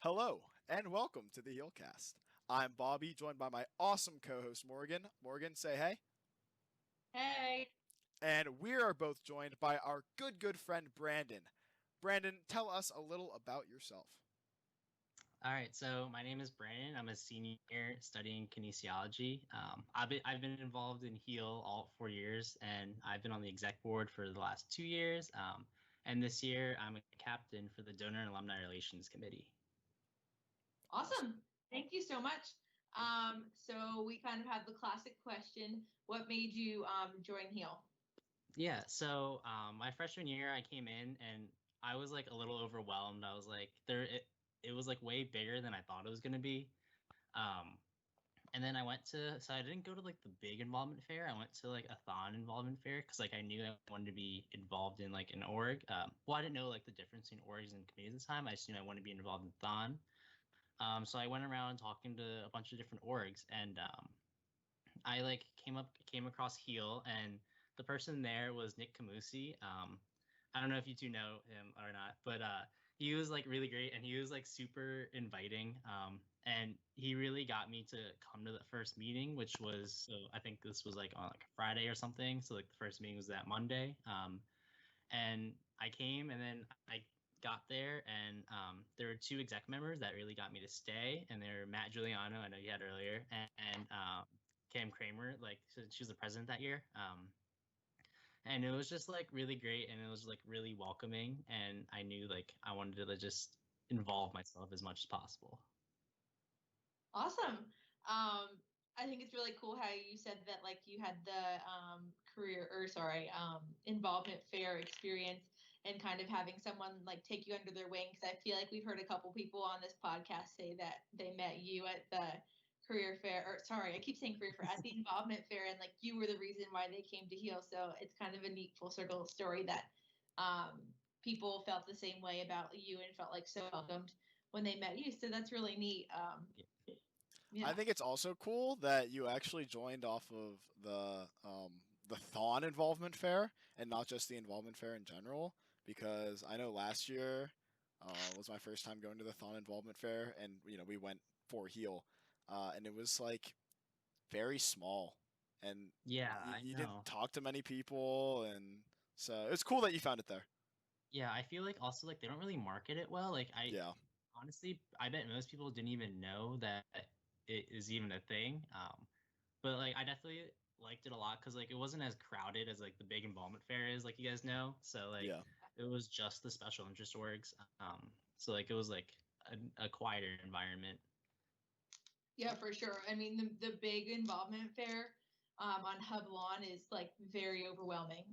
Hello, and welcome to the HEALcast. I'm Bobby, joined by my awesome co-host Morgan. Morgan, say hey. Hey. And we are both joined by our good friend Brandon. Brandon, tell us a little about yourself. All right, so my name is Brandon. I'm a senior studying kinesiology. I've been involved in HEAL all 4 years, and I've been on the exec board for the last 2 years. And this year, I'm a captain for the Donor and Alumni Relations Committee. Awesome. Thank you so much. So we kind of have the classic question. What made you join HEAL? Yeah, so my freshman year, I came in and I was like a little overwhelmed. I was like, it was like way bigger than I thought it was going to be. Um, And then so I didn't go to like the big involvement fair. I went to like a Thon involvement fair because like I knew I wanted to be involved in like an org. Well, I didn't know like the difference between orgs and committees at the time. I just knew I wanted to be involved in Thon. So I went around talking to a bunch of different orgs, and I like came across Heal, and the person there was Nick Camusi. I don't know if you two know him or not, but he was like really great, and he was like super inviting. And he really got me to come to the first meeting, which was, so I think this was like on like a Friday or something. So like the first meeting was that Monday. And I came, and then I got there, and there were two exec members that really got me to stay, and they're Matt Giuliano, I know you had earlier, and Cam Kramer, like so she was the president that year. And it was just like really great, and it was like really welcoming, and I knew like I wanted to just involve myself as much as possible. Awesome. I think it's really cool how you said that like you had the involvement fair experience and kind of having someone like take you under their wing. Because I feel like we've heard a couple people on this podcast say that they met you at the career fair, or sorry, I keep saying career fair, at the involvement fair, and like you were the reason why they came to HEAL. So it's kind of a neat full circle story that people felt the same way about you and felt like so welcomed when they met you. So that's really neat. I Yeah. think it's also cool that you actually joined off of the Thon involvement fair and not just the involvement fair in general. Because I know last year was my first time going to the Thon involvement fair, and we went for Heal, and it was like very small, and Yeah, you, I you didn't know. talk to many people, and so it's cool that you found it there. Yeah, I feel like also like they don't really market it well. Like I Yeah, honestly, I bet most people didn't even know that it is even a thing. But like I definitely liked it a lot because like it wasn't as crowded as like the big involvement fair is, like you guys know. So like yeah. it was just the special interest orgs. So like it was like a quieter environment. Yeah, for sure. I mean, the big involvement fair on Hub Lawn is like very overwhelming.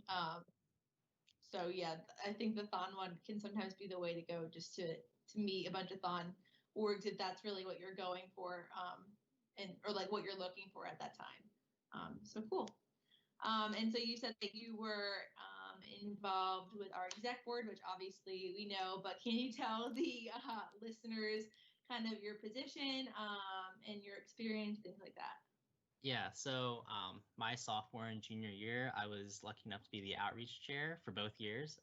So yeah, I think the Thon one can sometimes be the way to go, just to meet a bunch of Thon orgs if that's really what you're going for, and or like what you're looking for at that time. So cool. And so you said that you were involved with our exec board, which obviously we know, but can you tell the listeners kind of your position and your experience, things like that? Yeah, so my sophomore and junior year, I was lucky enough to be the outreach chair for both years.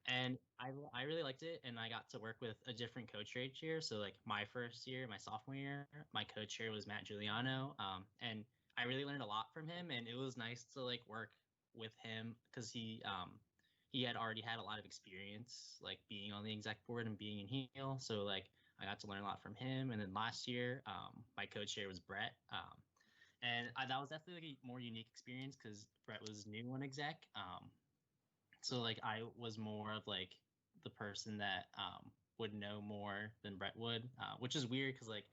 And I really liked it, and I got to work with a different co-chair each year. So like my first year, my sophomore year, my co-chair was Matt Giuliano, and I really learned a lot from him, and it was nice to like work with him because he had already had a lot of experience like being on the exec board and being in HEAL. So like I got to learn a lot from him. And then last year, my co-chair was Brett, and that was definitely like a more unique experience because Brett was new on exec. So like I was more of like the person that would know more than Brett would, which is weird because like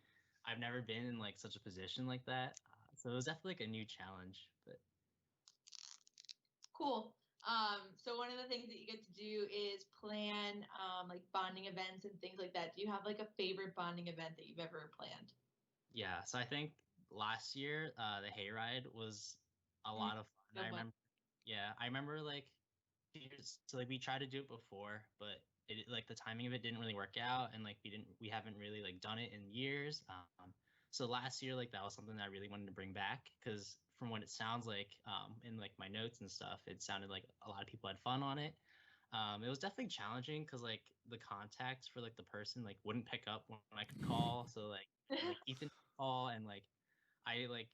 I've never been in like such a position like that. So it was definitely like a new challenge. But Cool. So one of the things that you get to do is plan like bonding events and things like that. Do you have like a favorite bonding event that you've ever planned? yeah, so I think last year the hayride was a Mm, lot of fun. I good one. remember, yeah, I remember like so like we tried to do it before, but it like the timing of it didn't really work out, and like we haven't really like done it in years. So last year like that was something that I really wanted to bring back because from what it sounds like in like my notes and stuff, it sounded like a lot of people had fun on it. It was definitely challenging because like the contacts for like the person like wouldn't pick up when I could call. So like Ethan would call and like I like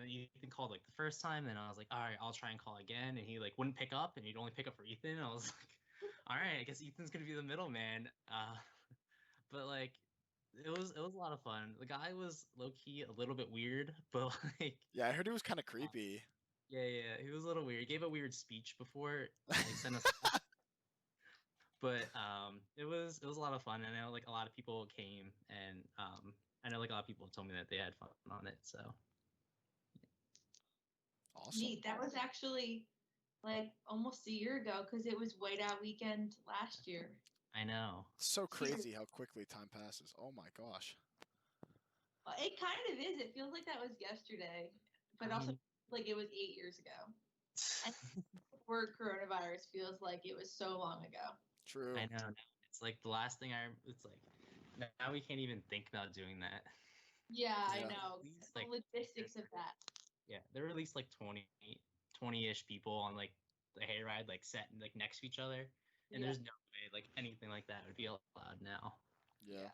Ethan called like the first time, and I was like, all right, I'll try and call again, and he like wouldn't pick up, and he'd only pick up for Ethan. And I was like, all right, I guess Ethan's gonna be the middleman. But like it was a lot of fun. The guy was low key a little bit weird, but like Yeah, I heard it was kind of creepy. yeah, he was a little weird. He gave a weird speech before, like sent us. But it was a lot of fun. And I know like a lot of people came, and I know like a lot of people told me that they had fun on it. So Awesome. Neat. That was actually like almost a year ago because it was Whiteout Weekend last year. I know. So crazy how quickly time passes. Oh my gosh. It kind of is. It feels like that was yesterday, but also like it was 8 years ago. And before coronavirus feels like it was so long ago. True. I know. It's like the last thing It's like now we can't even think about doing that. Yeah, I Yeah. know. Least, The like, logistics of that. Yeah, there were at least like 20-ish people on like the hayride, like set like next to each other, and Yeah. there's no way like anything like that would be allowed now. Yeah.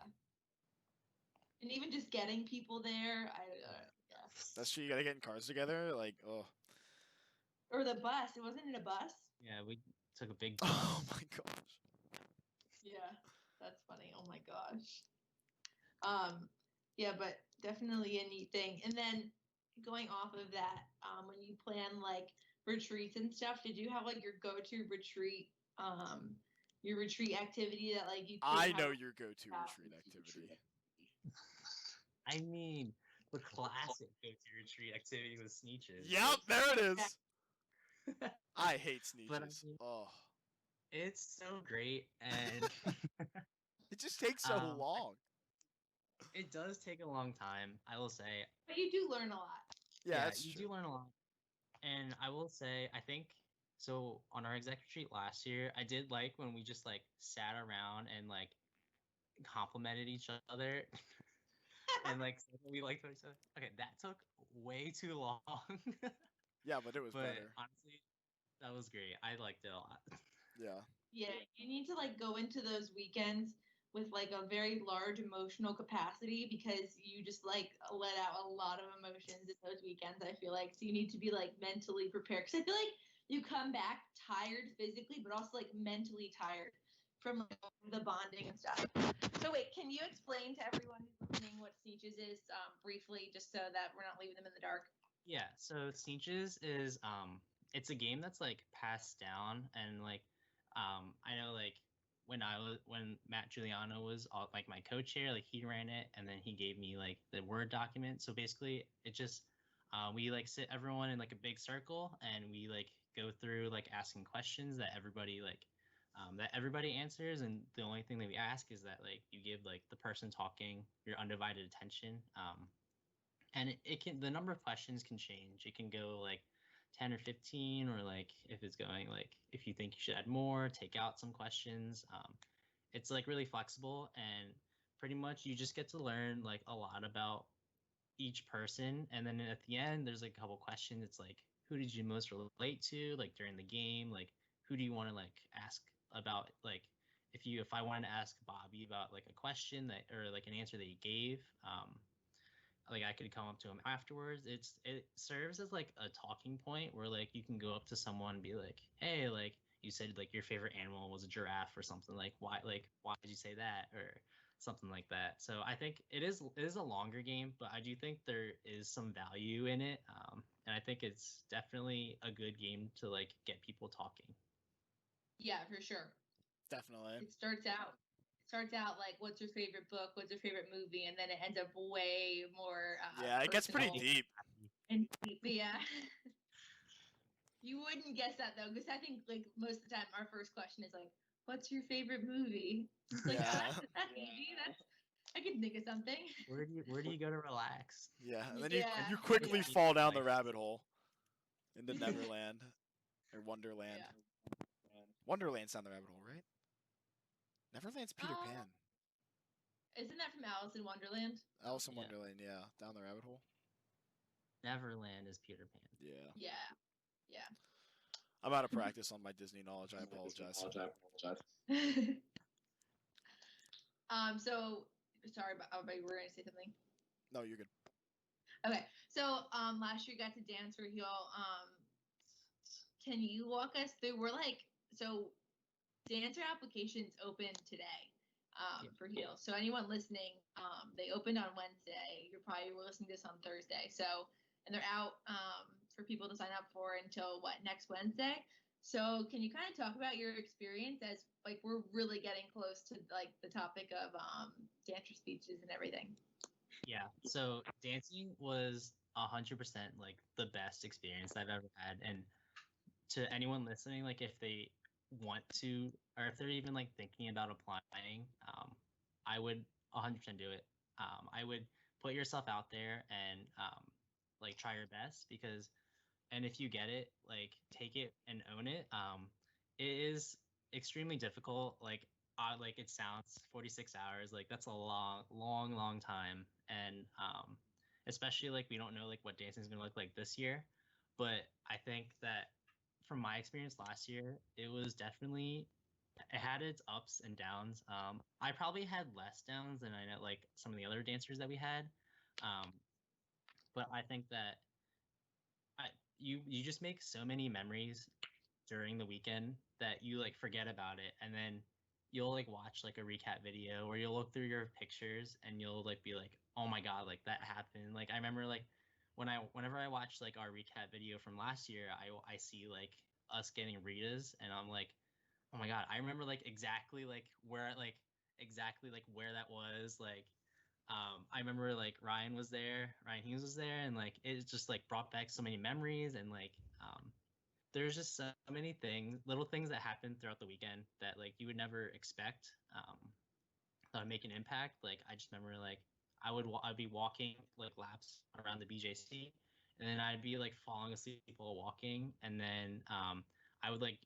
And even just getting people there, yeah. That's true. You gotta get in cars together. Like, oh. Or the bus. It wasn't in a bus. Yeah, we took a big bus. Oh my gosh. Yeah, that's funny. Oh my gosh. Yeah, but definitely a neat thing. And then going off of that, when you plan like retreats and stuff, did you have like your go-to retreat, your retreat activity that like you? I know your go-to retreat activity. I mean, the classic go-to retreat activity was Sneeches. Yep, there it is. I hate Sneeches. But I mean, oh. It's so great, and it just takes so long. It does take a long time, I will say. But you do learn a lot. Yeah, you do learn a lot. And I will say, I think so on our exec retreat last year, I did like when we just like sat around and like complimented each other and like said what we liked about each other. Okay, that took way too long. Yeah, but it was but better. Honestly, that was great. I liked it a lot. Yeah. Yeah, you need to like go into those weekends with like a very large emotional capacity because you just like let out a lot of emotions in those weekends. I feel like so you need to be like mentally prepared because I feel like you come back tired physically, but also like mentally tired from like, the bonding and stuff. So wait, can you explain to everyone who's listening what Sneeches is briefly, just so that we're not leaving them in the dark? Yeah. So Sneeches is it's a game that's like passed down and like I know like when Matt Giuliano was like my co-chair, like he ran it and then he gave me like the Word document. So basically it just we like sit everyone in like a big circle and we like go through like asking questions that everybody answers, and the only thing that we ask is that like you give like the person talking your undivided attention. And it can the number of questions can change. It can go like 10 or 15, or like if it's going like if you think you should add more, take out some questions. It's like really flexible, and pretty much you just get to learn like a lot about each person. And then at the end there's like a couple questions. It's like, who did you most relate to like during the game? Like who do you want to like ask about, like if I wanted to ask Bobby about like a question that or like an answer that he gave, like I could come up to him afterwards. It serves as like a talking point where like you can go up to someone and be like, hey, like you said like your favorite animal was a giraffe or something, like why did you say that, or something like that. So I think it is a longer game, but I do think there is some value in it. And I think it's definitely a good game to like get people talking. Yeah, for sure. Definitely. It starts out like, what's your favorite book? What's your favorite movie? And then it ends up way more. Yeah, it gets pretty personal deep. and deep. But yeah. You wouldn't guess that though, because I think like most of the time our first question is like, "What's your favorite movie?" It's like, Yeah. that's easy. I can think of something. Where do you go to relax? Yeah, and then Yeah. you quickly Yeah. fall down the rabbit hole into Neverland or Wonderland. Yeah. Wonderland's down the rabbit hole, right? Neverland's Peter Pan. Isn't that from Alice in Wonderland? Alice in Yeah. Wonderland, yeah, down the rabbit hole. Neverland is Peter Pan. Yeah. Yeah. Yeah. I'm out of practice on my Disney knowledge. I apologize. So sorry, but you were gonna say something. No, you're good. Okay, so last year you got to dance for Heal. Can you walk us through? So dancer applications open today for Heal. So anyone listening, they opened on Wednesday. You're probably listening to this on Thursday. So and they're out for people to sign up for until next Wednesday. So can you kind of talk about your experience as like we're really getting close to like the topic of dancer speeches and everything? Yeah. So dancing was 100% like the best experience I've ever had. And to anyone listening, like if they want to, or if they're even like thinking about applying, I would 100% do it. I would put yourself out there and like try your best because, and if you get it, like take it and own it. It is extremely difficult. Like it sounds 46 hours. Like that's a long, long, long time. And especially like we don't know like what dancing is gonna look like this year. But I think that from my experience last year, it had its ups and downs. I probably had less downs than I know like some of the other dancers that we had. Um, but I think that I you just make so many memories during the weekend that you like forget about it, and then you'll like watch like a recap video or you'll look through your pictures and you'll like be like, oh my god, like that happened. Like I remember like whenever I watch like our recap video from last year, I see like us getting Ritas and I'm like, oh my god, I remember like exactly like where that was. Like I remember like Ryan Hughes was there, and like it just like brought back so many memories, and like there's just so many little things that happen throughout the weekend that like you would never expect that would make an impact. Like I just remember like I'd be walking like laps around the BJC, and then I'd be like falling asleep while walking, and then I would like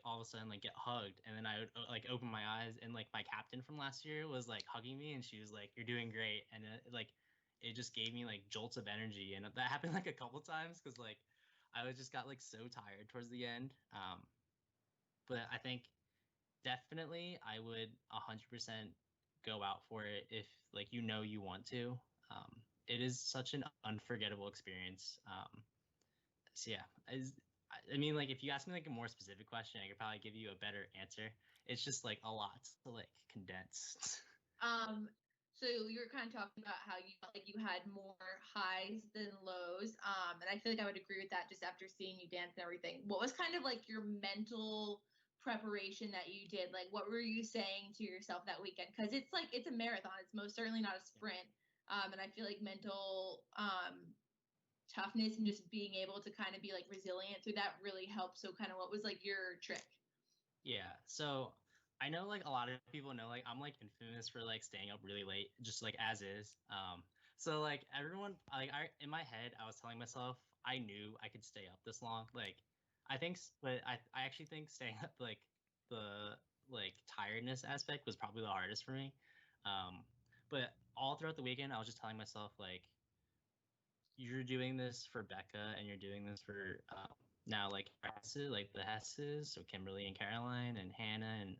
all of a sudden like get hugged, and then I would like open my eyes, and like my captain from last year was like hugging me, and she was like, "You're doing great," and it just gave me like jolts of energy, and that happened like a couple times because like I was just got like so tired towards the end. But I think definitely I would 100% go out for it if like you want to. It is such an unforgettable experience. So yeah, I mean like if you ask me like a more specific question, I could probably give you a better answer. It's just like a lot to like condense. So you were kind of talking about how you felt like you had more highs than lows. And I feel like I would agree with that just after seeing you dance and everything. What was kind of like your mental preparation that you did? Like, what were you saying to yourself that weekend? Because it's like, it's a marathon. It's most certainly not a sprint. And I feel like mental toughness and just being able to kind of be like resilient through that really helps. So kind of what was like your trick? Yeah. So I know like a lot of people know like I'm like infamous for like staying up really late, just like as is. So like everyone like I in my head I was telling myself I knew I could stay up this long. Like but I actually think staying up like the like tiredness aspect was probably the hardest for me. But all throughout the weekend I was just telling myself like you're doing this for Becca and you're doing this for now like like the Hesses, so Kimberly and Caroline and Hannah and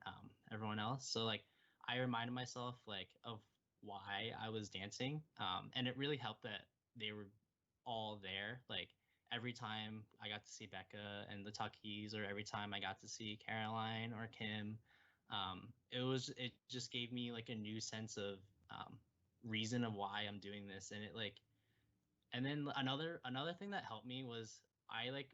everyone else. So like I reminded myself like of why I was dancing, and it really helped that they were all there. Like every time I got to see Becca and the Tuckies, or every time I got to see Caroline or Kim, it just gave me like a new sense of reason of why I'm doing this, and it like and then another thing that helped me was I like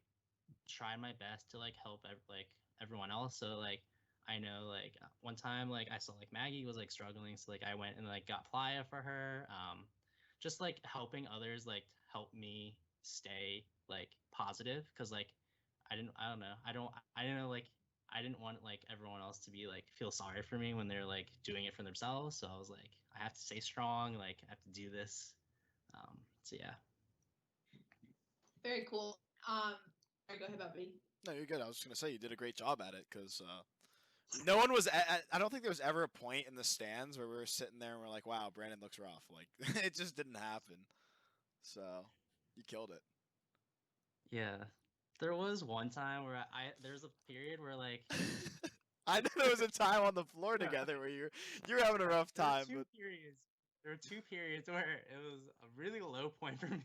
tried my best to like help like everyone else. So like I know like one time like I saw like Maggie was like struggling, so like I went and like got Playa for her. Just like helping others like help me stay like positive because like I don't know I don't know like I didn't want like everyone else to be like feel sorry for me when they're like doing it for themselves. So I was like I have to stay strong, like I have to do this. So yeah. Very cool. Sorry, go ahead, Bobby. No, you're good. I was just gonna say you did a great job at it because no one was. I don't think there was ever a point in the stands where we were sitting there and we're like, "Wow, Brandon looks rough." Like it just didn't happen. So you killed it. Yeah. There was one time where there's a period where like I know there was a time on the floor together where you're having a rough there were time, two but periods. There were two periods where it was a really low point for me,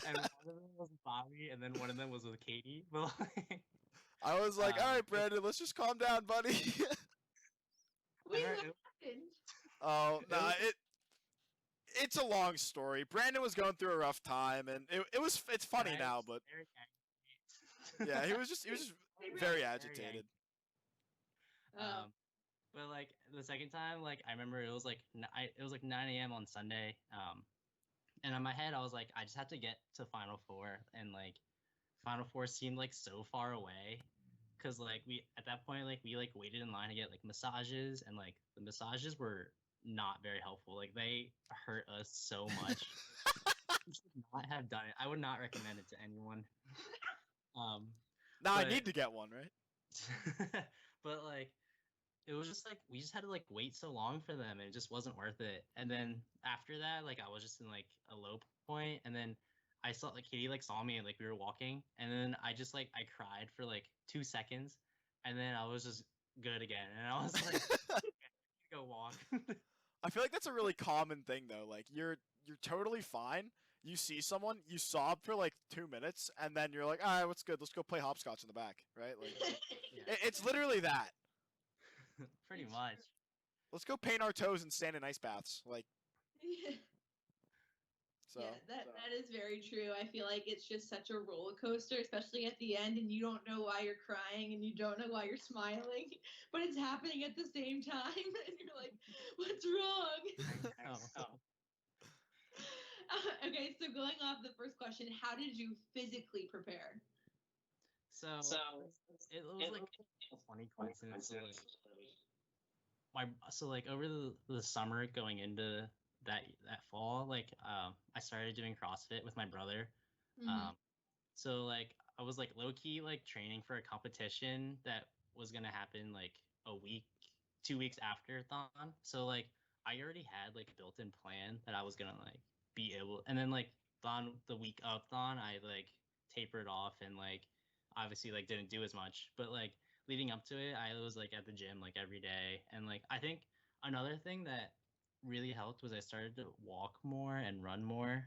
and one of them was with Bobby, and then one of them was with Katie. But like, I was like, all right, but Brandon, let's just calm down, buddy. Wait, I what remember happened? Oh, it no, was it's a long story. Brandon was going through a rough time, and it's funny I now, was but very angry. yeah, he was just very agitated. Oh, But like the second time, like I remember it was like it was like 9 a.m. on Sunday. And in my head, I was like, I just had to get to Final Four, and like Final Four seemed like so far away, because like we at that point like we like waited in line to get like massages, and like the massages were not very helpful. Like they hurt us so much. We should not have done it. I would not recommend it to anyone. Um, Now I but need to get one, right? but like it was just like we just had to like wait so long for them, and it just wasn't worth it. And then after that, like I was just in like a low point, and then I saw like Katie like saw me and like we were walking, and then I just like I cried for like 2 seconds, and then I was just good again, and I was like, go walk. I feel like that's a really common thing though. Like you're totally fine. You see someone, you sob for like 2 minutes, and then you're like, all right, what's good? Let's go play hopscotch in the back, right? Like Yeah, it's literally that. pretty much. Let's go paint our toes and stand in ice baths. Like so. yeah, that is very true. I feel like it's just such a roller coaster, especially at the end, and you don't know why you're crying and you don't know why you're smiling, but it's happening at the same time, and you're like, "What's wrong?" Oh. Okay, so going off the first question, how did you physically prepare? So it was like a funny coincidence. So like over the summer going into that fall, like I started doing CrossFit with my brother. Mm-hmm. Um, so like I was like low key like training for a competition that was gonna happen like a week, 2 weeks after Thon. So like I already had like a built-in plan that I was gonna like be able, and then like Thon the week of Thon, I like tapered off and like obviously like didn't do as much, but like leading up to it, I was like at the gym like every day, and like I think another thing that really helped was I started to walk more and run more,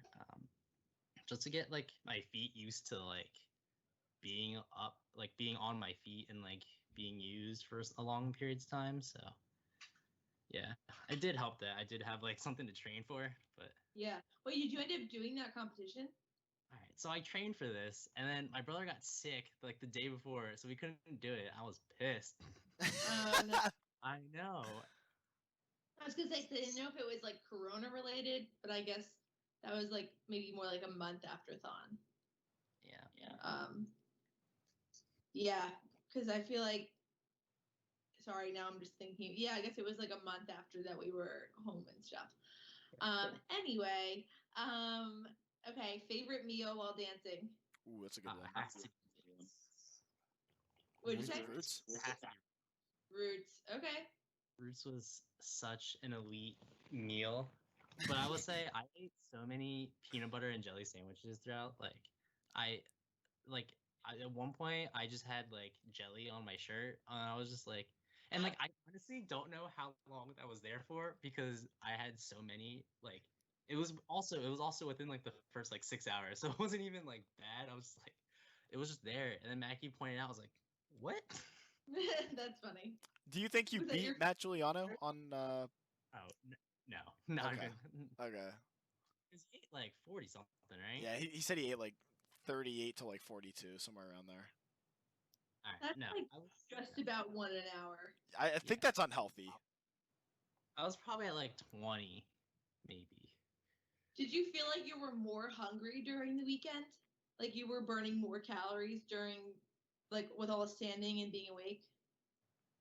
just to get like my feet used to like being up, like being on my feet and like being used for a long periods of time. So yeah, it did help that I did have like something to train for. But Yeah. Wait, did you end up doing that competition? all right, so I trained for this, and then my brother got sick like the day before, so we couldn't do it. I was pissed. No. I know. I was gonna say 'cause I didn't know if it was like Corona related, but I guess that was like maybe more like a month after Thon. Yeah. Yeah, because I feel like. Sorry, now I'm just thinking. Yeah, I guess it was like a month after that we were home and stuff. Anyway, okay, favorite meal while dancing. Ooh, that's a good one. Has to What'd you say? Roots? it has to be Roots. Okay. Roots was such an elite meal. But I would say I ate so many peanut butter and jelly sandwiches throughout. I like at one point I just had like jelly on my shirt, and I was just like, and like I honestly don't know how long that was there for, because I had so many. Like it was also within like the first like 6 hours, so it wasn't even like bad. I was just like, it was just there, and then Mackie pointed out, I was like, what? That's funny. Do you think you Was that beat your Matt Giuliano on? Oh no, not Okay. even. Okay. He ate like 40 something, right? Yeah, he said he ate like 38 to like 42, somewhere around there. All right, That's no, like I was just about one an hour. I think that's unhealthy. I was probably at like 20, maybe. Did you feel like you were more hungry during the weekend? Like you were burning more calories during, like with all the standing and being awake?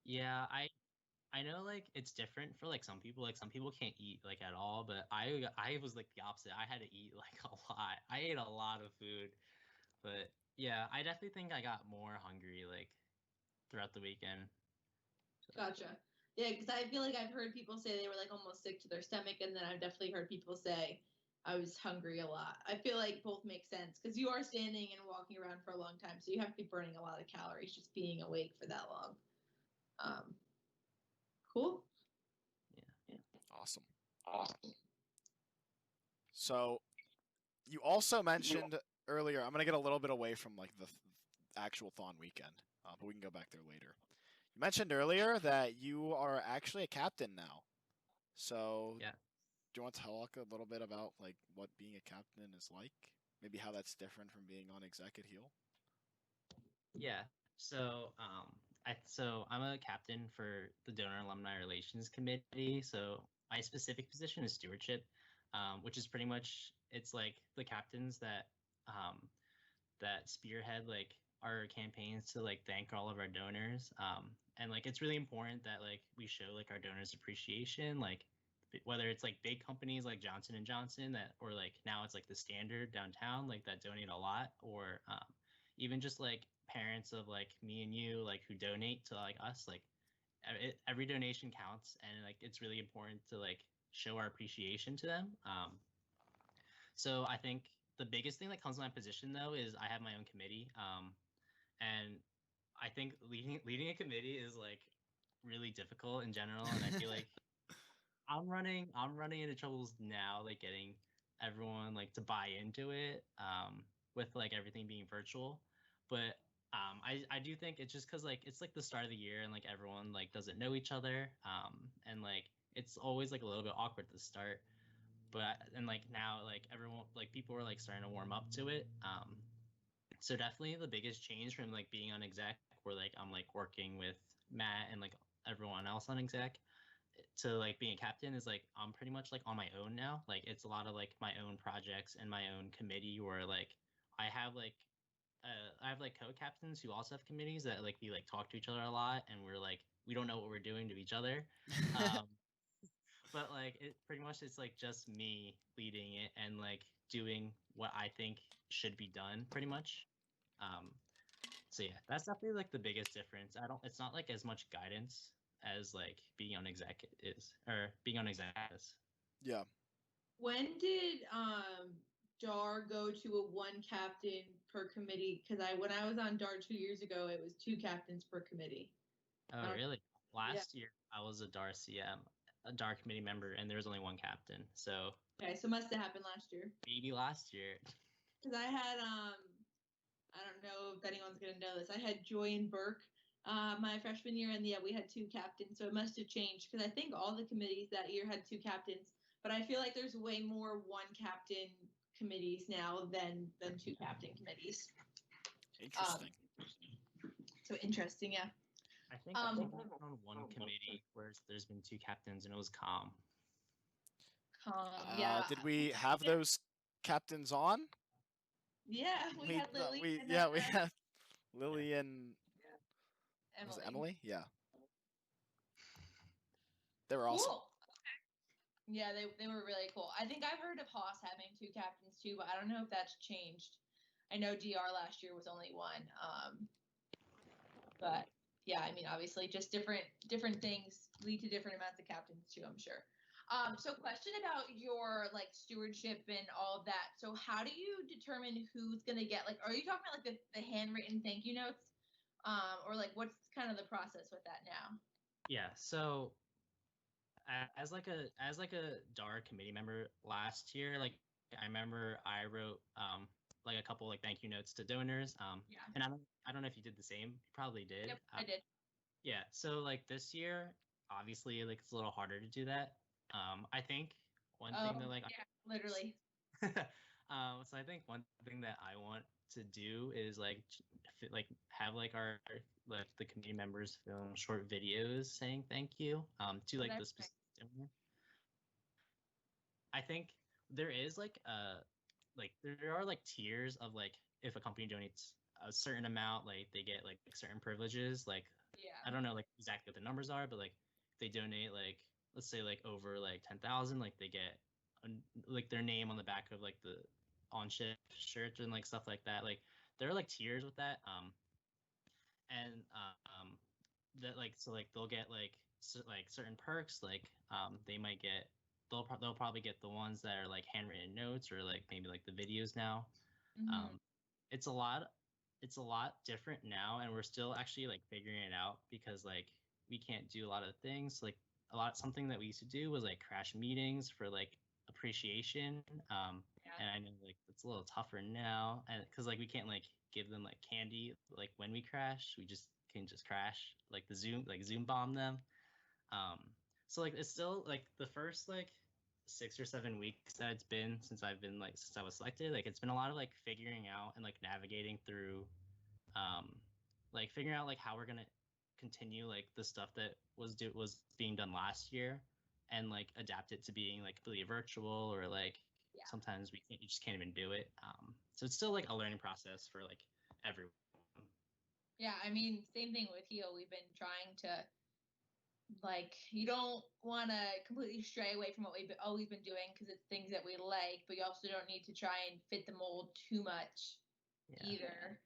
Yeah, I know like it's different for like some people. Like some people can't eat like at all, but I was like the opposite. I had to eat like a lot. I ate a lot of food, but yeah, I definitely think I got more hungry like throughout the weekend. Gotcha. Yeah, because I feel like I've heard people say they were like almost sick to their stomach, and then I've definitely heard people say I was hungry a lot. I feel like both make sense because you are standing and walking around for a long time, so you have to be burning a lot of calories just being awake for that long. Cool. Yeah. Awesome. So you also mentioned earlier. I'm gonna get a little bit away from like the actual Thon weekend, but we can go back there later. You mentioned earlier that you are actually a captain now. So Yeah. do you want to talk a little bit about like what being a captain is like? Maybe how that's different from being on exec at Heal? Yeah. So I'm a captain for the Donor Alumni Relations Committee. So my specific position is stewardship, which is pretty much it's like the captains um, that spearhead like our campaigns to like thank all of our donors. And like it's really important that like we show like our donors appreciation, like whether it's like big companies like Johnson and Johnson that, or like now it's like the Standard downtown, like that donate a lot, or even just like parents of like me and you, like who donate to like us, like every donation counts, and like it's really important to like show our appreciation to them. So I think the biggest thing that comes with my position though is I have my own committee, and I think leading a committee is like really difficult in general, and I feel like I'm running into troubles now, like getting everyone like to buy into it, with like everything being virtual. But I do think it's just because like it's like the start of the year and like everyone like doesn't know each other, and like it's always like a little bit awkward at the start. But and like now like everyone like people are like starting to warm up to it. So definitely the biggest change from like being on exec, where like I'm like working with Matt and like everyone else on exec, to like being a captain is like I'm pretty much like on my own now. Like it's a lot of like my own projects and my own committee where like I have like I have like co-captains who also have committees that like we like talk to each other a lot, and we're like we don't know what we're doing to each other. Um, but like it pretty much it's like just me leading it and like doing what I think should be done pretty much. Um, so yeah, that's definitely like the biggest difference. I don't. It's not like as much guidance as like being on exec is, or being on exec is. Yeah. When did DAR go to a one captain per committee? Because when I was on DAR 2 years ago, it was two captains per committee. Oh really? Last year I was a DAR CM, a DAR committee member, and there was only one captain. So Okay, so it must have happened last year. maybe last year. Because I had I don't know if anyone's gonna know this. I had Joy and Burke my freshman year, and yeah, we had two captains. So it must have changed because I think all the committees that year had two captains. But I feel like there's way more one captain committees now than two captain committees. Interesting. So interesting, yeah. I think I've been on one committee where there's been two captains, and it was calm. Yeah. Did we have those captains on? Yeah, we had Lily. We had Lily and was it Emily? Yeah. They were awesome. Cool. Yeah, they were really cool. I think I've heard of Haas having two captains too, but I don't know if that's changed. I know DR last year was only one. But yeah, I mean, obviously, just different things lead to different amounts of captains too, I'm sure. So question about your like stewardship and all of that. So how do you determine who's gonna get like? Are you talking about like the handwritten thank you notes, or like what's kind of the process with that now? Yeah. So as like a DAR committee member last year, like I remember I wrote like a couple like thank you notes to donors. Yeah. And I don't know if you did the same. You probably did. Yep, I did. Yeah. So like this year, obviously like it's a little harder to do that. I think one thing that like yeah, literally. so I think one thing that I want to do is like have like our like the community members film short videos saying thank you to like the specific donor. I think there is like there are like tiers of like if a company donates a certain amount, like they get like certain privileges. Like Yeah. I don't know like exactly what the numbers are, but like if they donate like let's say like over like 10,000, like they get like their name on the back of like the on shirt and like stuff like that. Like there are like tiers with that. And that like so like they'll get like like certain perks, like they might get they'll probably get the ones that are like handwritten notes or like maybe like the videos now. Mhm. It's a lot different now, and we're still actually like figuring it out because like we can't do a lot of things. Like something that we used to do was like crash meetings for like appreciation. Yeah. And I know like it's a little tougher now, and because like we can't like give them like candy like when we crash, we just can just crash like the Zoom bomb them. Um, so like it's still like the first like 6 or 7 weeks that it's been since I was selected. Like it's been a lot of like figuring out and like navigating through, um, like figuring out like how we're gonna continue like the stuff that was being done last year, and like adapt it to being like completely virtual or like Yeah. sometimes you just can't even do it. So it's still like a learning process for like everyone. Yeah, I mean, same thing with Heal. We've been trying to, like, you don't want to completely stray away from what we've always been doing because it's things that we like, but you also don't need to try and fit the mold too much either.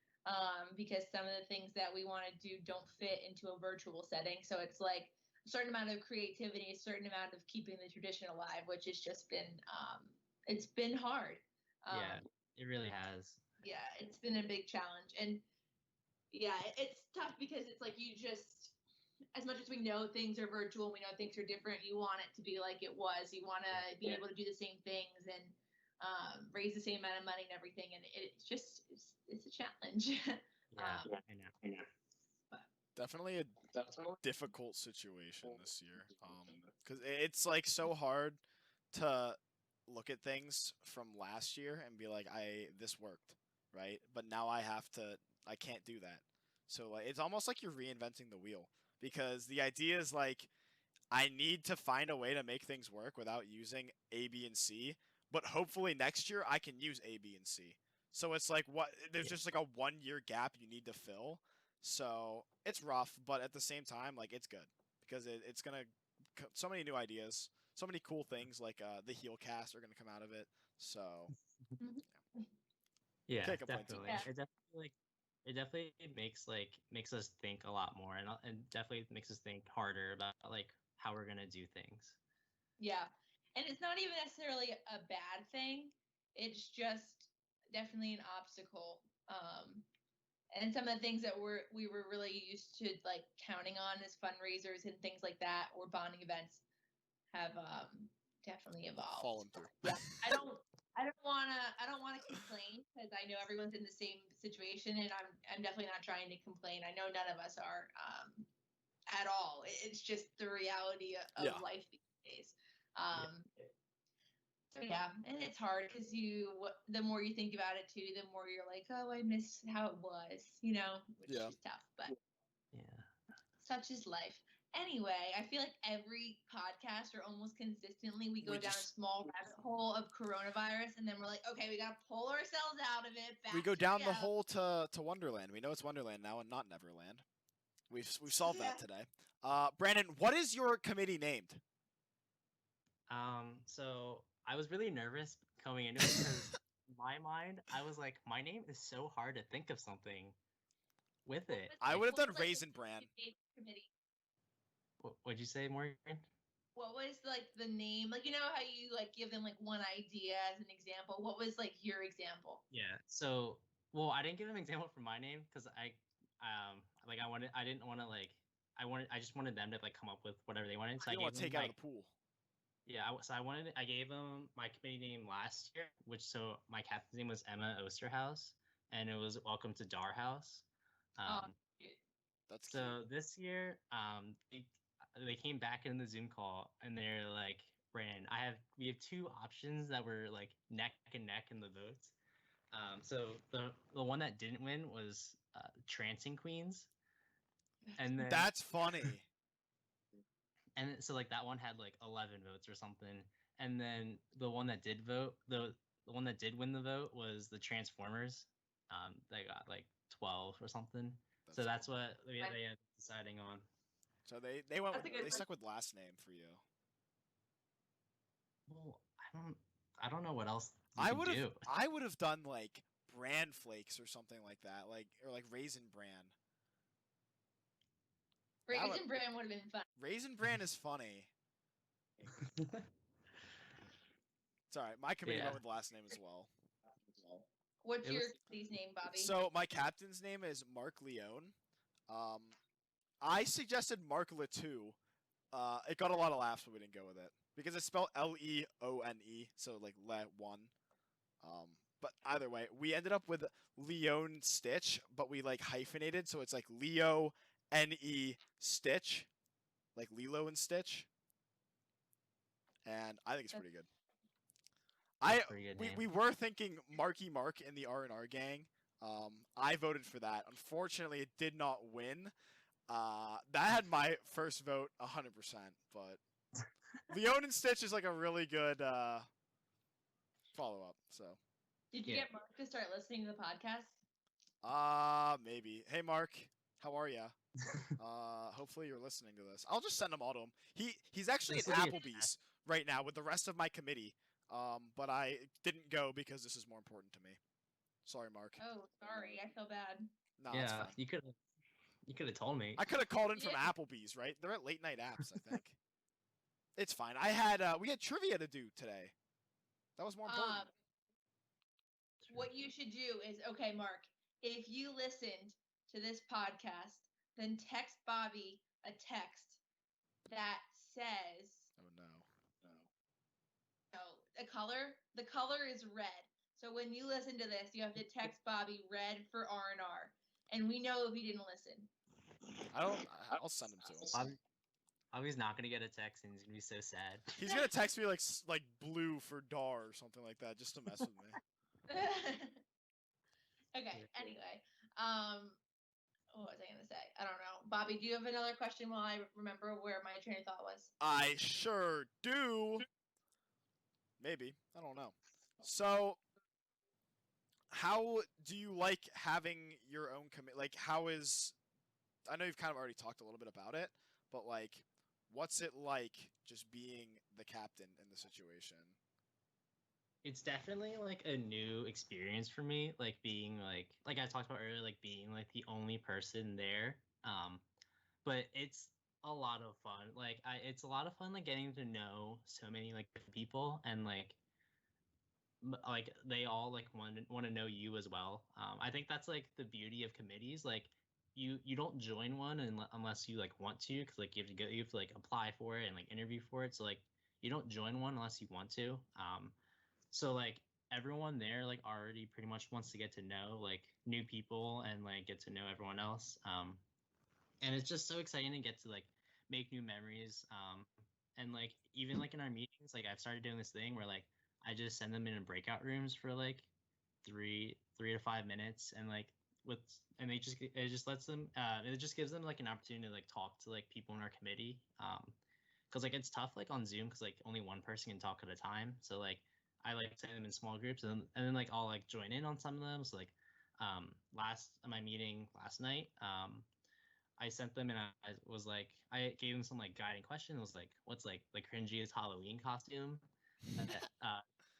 Because some of the things that we want to do don't fit into a virtual setting. So it's like a certain amount of creativity, a certain amount of keeping the tradition alive, which has just been, it's been hard. Yeah, it really has. Yeah, it's been a big challenge. And yeah, it's tough because it's like you just, as much as we know things are virtual, we know things are different, you want it to be like it was. You want to be able to do the same things and raise the same amount of money and everything. And it's just, it's a challenge. Yeah, I know. Definitely a difficult situation this year. Because it's like so hard to look at things from last year and be like, this worked, right? But now I can't do that. So like, it's almost like you're reinventing the wheel because the idea is like, I need to find a way to make things work without using A, B, and C. But hopefully next year I can use A, B, and C. So it's like there's just like a 1 year gap you need to fill. So it's rough, but at the same time, like it's good because it's gonna so many new ideas, so many cool things like the HEALcast are gonna come out of it. So Yeah, can't complain too definitely. much. It definitely makes us think a lot more, and definitely makes us think harder about like how we're gonna do things. Yeah. And it's not even necessarily a bad thing. It's just definitely an obstacle. And some of the things that we were really used to like counting on as fundraisers and things like that or bonding events have definitely evolved. Fallen through. Yeah. I don't wanna complain because I know everyone's in the same situation and I'm definitely not trying to complain. I know none of us are at all. It's just the reality of life these days. So yeah, and it's hard because the more you think about it too, the more you're like, oh, I miss how it was, which is tough, but such is life. Anyway, I feel like every podcast or almost consistently we go down a small rabbit hole of coronavirus, and then we're like, okay, we gotta pull ourselves out of it. We go down the hole to Wonderland. We know it's Wonderland now and not Neverland. We've solved that today. Brandon, what is your committee named? So I was really nervous coming into it because in my mind, I was like, my name is so hard to think of something with it. I would have done Raisin Bran. What'd you say, Morgan? What was like the name? Like, you know how you like give them like one idea as an example? What was like your example? Yeah. So, well, I didn't give them an example for my name because I just wanted them to like come up with whatever they wanted. So I want to take out of the pool. Yeah, I gave them my committee name last year, so my captain's name was Emma Osterhaus, and it was Welcome to Dar House. That's so cute. This year, they came back in the Zoom call and they're like, Brandon, we have two options that were like neck and neck in the votes. So the one that didn't win was Trancing Queens, and then that's funny. And so like that one had like 11 votes or something, and then the one that did vote, the one that did win the vote was the Transformers. They got like 12 or something. That's what they ended deciding on. So they stuck with last name for you. Well, I don't know what else I would have done like Bran Flakes or something like that, or Raisin Bran. Raisin Bran would have been fun. Raisin Bran is funny. It's all right. My committee Yeah. went with the last name as well. What's It your was- committee's name, Bobby? So my captain's name is Mark Leone. I suggested Mark Letou. It got a lot of laughs, but we didn't go with it because it's spelled Leone, so like le one. But either way, we ended up with Leone Stitch, but we like hyphenated, so it's like Leo N-E Stitch, like Lilo and Stitch, and I think it's pretty good. That's a pretty good we name. we were thinking Marky Mark in the R&R gang. I voted for that. Unfortunately, it did not win. That had my first vote 100%, but Leon and Stitch is like a really good follow up. So Did you Yeah. get Mark to start listening to the podcast? maybe. Hey Mark, how are ya? Hopefully you're listening to this. I'll just send them all to him. He's actually This at will be a Applebee's right now with the rest of my committee. But I didn't go because this is more important to me. Sorry, Mark. Oh, sorry. I feel bad. No, it's Yeah, fine. you could have told me. I could have called in from Yeah. Applebee's, right? They're at late night apps, I think. It's fine. We had trivia to do today. That was more important. What you should do is, okay, Mark, if you listened to this podcast, then text Bobby a text that says, Oh no. no, a color. The color is red. So when you listen to this, you have to text Bobby red for R&R, and we know if you didn't listen. I'll send him to him. Bobby's not gonna get a text, and he's gonna be so sad. He's gonna text me like blue for Dar or something like that just to mess with me. Okay. Anyway, what was I gonna say? I don't know. Bobby, do you have another question while I remember where my train of thought was? I sure do. Maybe. I don't know. So, how do you like having your own commit? Like, how is? I know you've kind of already talked a little bit about it, but like, what's it like just being the captain in the situation? It's definitely like a new experience for me, like being like I talked about earlier, like being like the only person there. But it's a lot of fun. It's a lot of fun like getting to know so many like people and like they all like want to know you as well. I think that's like the beauty of committees. Like you don't join one unless you like want to, because like you have to like apply for it and like interview for it. So like you don't join one unless you want to. So like everyone there like already pretty much wants to get to know like new people and like get to know everyone else. And it's just so exciting to get to like make new memories. And like even like in our meetings, like I've started doing this thing where like I just send them in breakout rooms for like three to 5 minutes, and like with and it just lets them it just gives them like an opportunity to like talk to like people in our committee. Because like it's tough like on Zoom because like only one person can talk at a time. So like I like send them in small groups, and then like I'll like join in on some of them. So like last my meeting last night, I sent them and I was like I gave them some like guiding questions. It was like what's like the cringiest Halloween costume,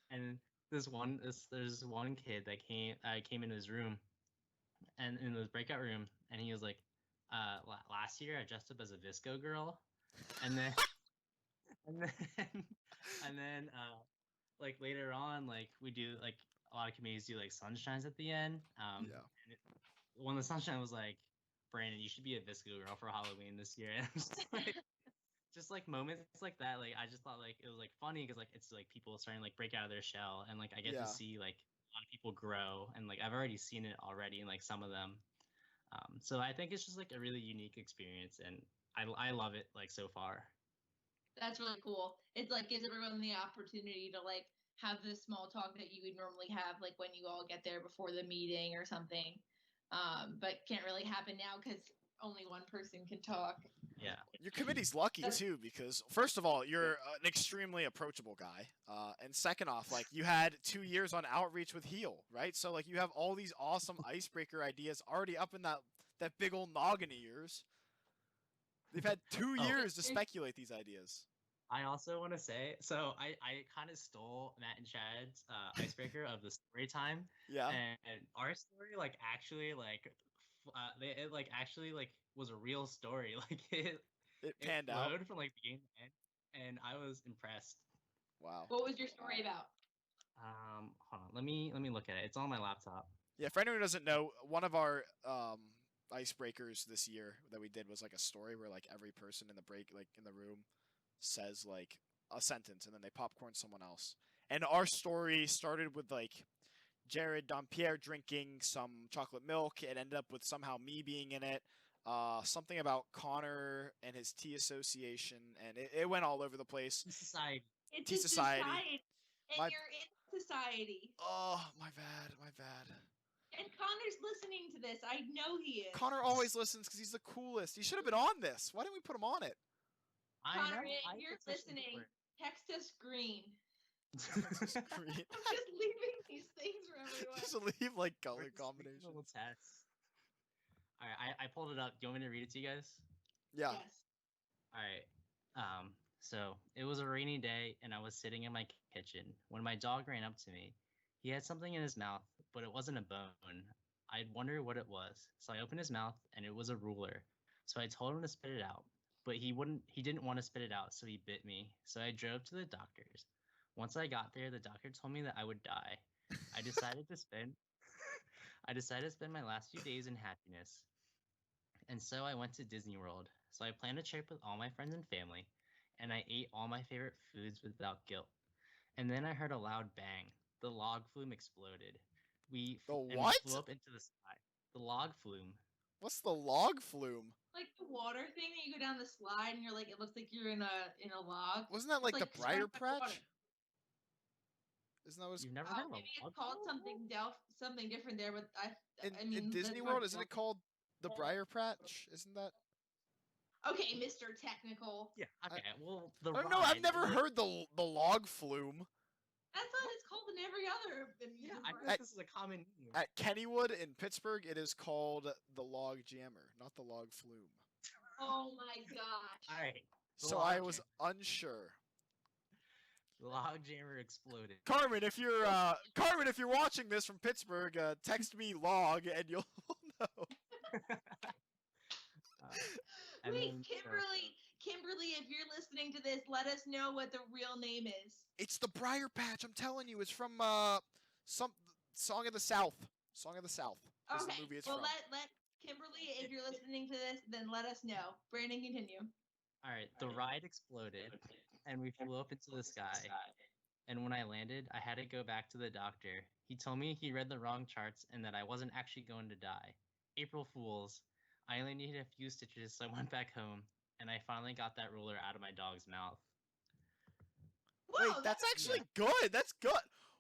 and there's one kid that came into his room and in the breakout room, and he was like, last year I dressed up as a Visco girl, and then and then and then like later on, like we do like a lot of comedies do like sunshines at the end. Yeah. And one of the sunshine was like, Brandon, you should be a Visco girl for Halloween this year. And I'm just like moments like that. Like I just thought like it was like funny because like it's like people starting to like break out of their shell, and like I get Yeah. to see like a lot of people grow, and like I've already seen it already in like some of them. So I think it's just like a really unique experience, and I love it like so far. That's really cool. It's like gives everyone the opportunity to like have this small talk that you would normally have like when you all get there before the meeting or something, but can't really happen now because only one person can talk. Yeah. Your committee's lucky too because first of all, you're an extremely approachable guy, and second off, like you had 2 years on outreach with Heal, right? So like you have all these awesome icebreaker ideas already up in that big old noggin of yours. They've had 2 years to speculate these ideas. I also want to say, so I kind of stole Matt and Chad's icebreaker of the story time. Yeah. And our story, like, actually, like, it like actually like was a real story. Like It panned out. flowed from like beginning to end, and I was impressed. Wow. What was your story about? Hold on. Let me look at it. It's on my laptop. Yeah, for anyone who doesn't know, one of our icebreakers this year that we did was like a story where like every person in the break, like in the room, says like a sentence and then they popcorn someone else. And our story started with like Jared Dompierre drinking some chocolate milk. It ended up with somehow me being in it. Something about Connor and his tea association, and it went all over the place. Society. It's Tea a Society. and My- you're in society. Oh, my bad, my bad. And Connor's listening to this. I know he is. Connor always listens because he's the coolest. He should have been on this. Why didn't we put him on it? Connor, I if you're listening, text us green. Just green. I'm just leaving these things for everyone. Just leave like color combinations. Little tests. All right, I pulled it up. Do you want me to read it to you guys? Yeah. Yes. All right. So it was a rainy day, and I was sitting in my kitchen when my dog ran up to me. He had something in his mouth, but it wasn't a bone. I'd wonder what it was, so I opened his mouth, and it was a ruler. So I told him to spit it out, but he wouldn't. He didn't want to spit it out, so he bit me. So I drove to the doctor's. Once I got there, the doctor told me that I would die. I decided to spend. I decided to spend my last few days in happiness. And so I went to Disney World. So I planned a trip with all my friends and family, and I ate all my favorite foods without guilt. And then I heard a loud bang. The log flume exploded. The And what? we flew up into the sky. The log flume. What's the log flume? Like the water thing that you go down the slide and you're like, it looks like you're in a log. Wasn't that like, It's the Briar spread by water. Patch? Isn't that what's You've never heard of a Maybe it's log called flume? something different there, but I mean in Disney that's World? not- Isn't it called the Briar Patch? Isn't that? Okay, Mr. Technical. Yeah. Okay. Well, the Oh no, I've ride- never heard the log flume. That's what it's called in every other Yeah, amusement I park. think this is a common name. At Kennywood in Pittsburgh, it is called the log jammer, not the log flume. Oh my gosh. All right. The So log I was jammer. unsure. The log jammer exploded. Carmen, if you're watching this from Pittsburgh, text me log and you'll know. And Wait, then, Kimberly, if you're listening to this, let us know what the real name is. It's the Briar Patch. I'm telling you, it's from some Song of the South. Song of the South is Okay, the movie it's well from. let Kimberly, if you're listening to this, then let us know. Brandon, continue. All right, the ride exploded, and we flew up into the sky. And when I landed, I had to go back to the doctor. He told me he read the wrong charts and that I wasn't actually going to die. April Fools. I only needed a few stitches, so I went back home, and I finally got that ruler out of my dog's mouth. Wait, Whoa, that's actually good. That's good.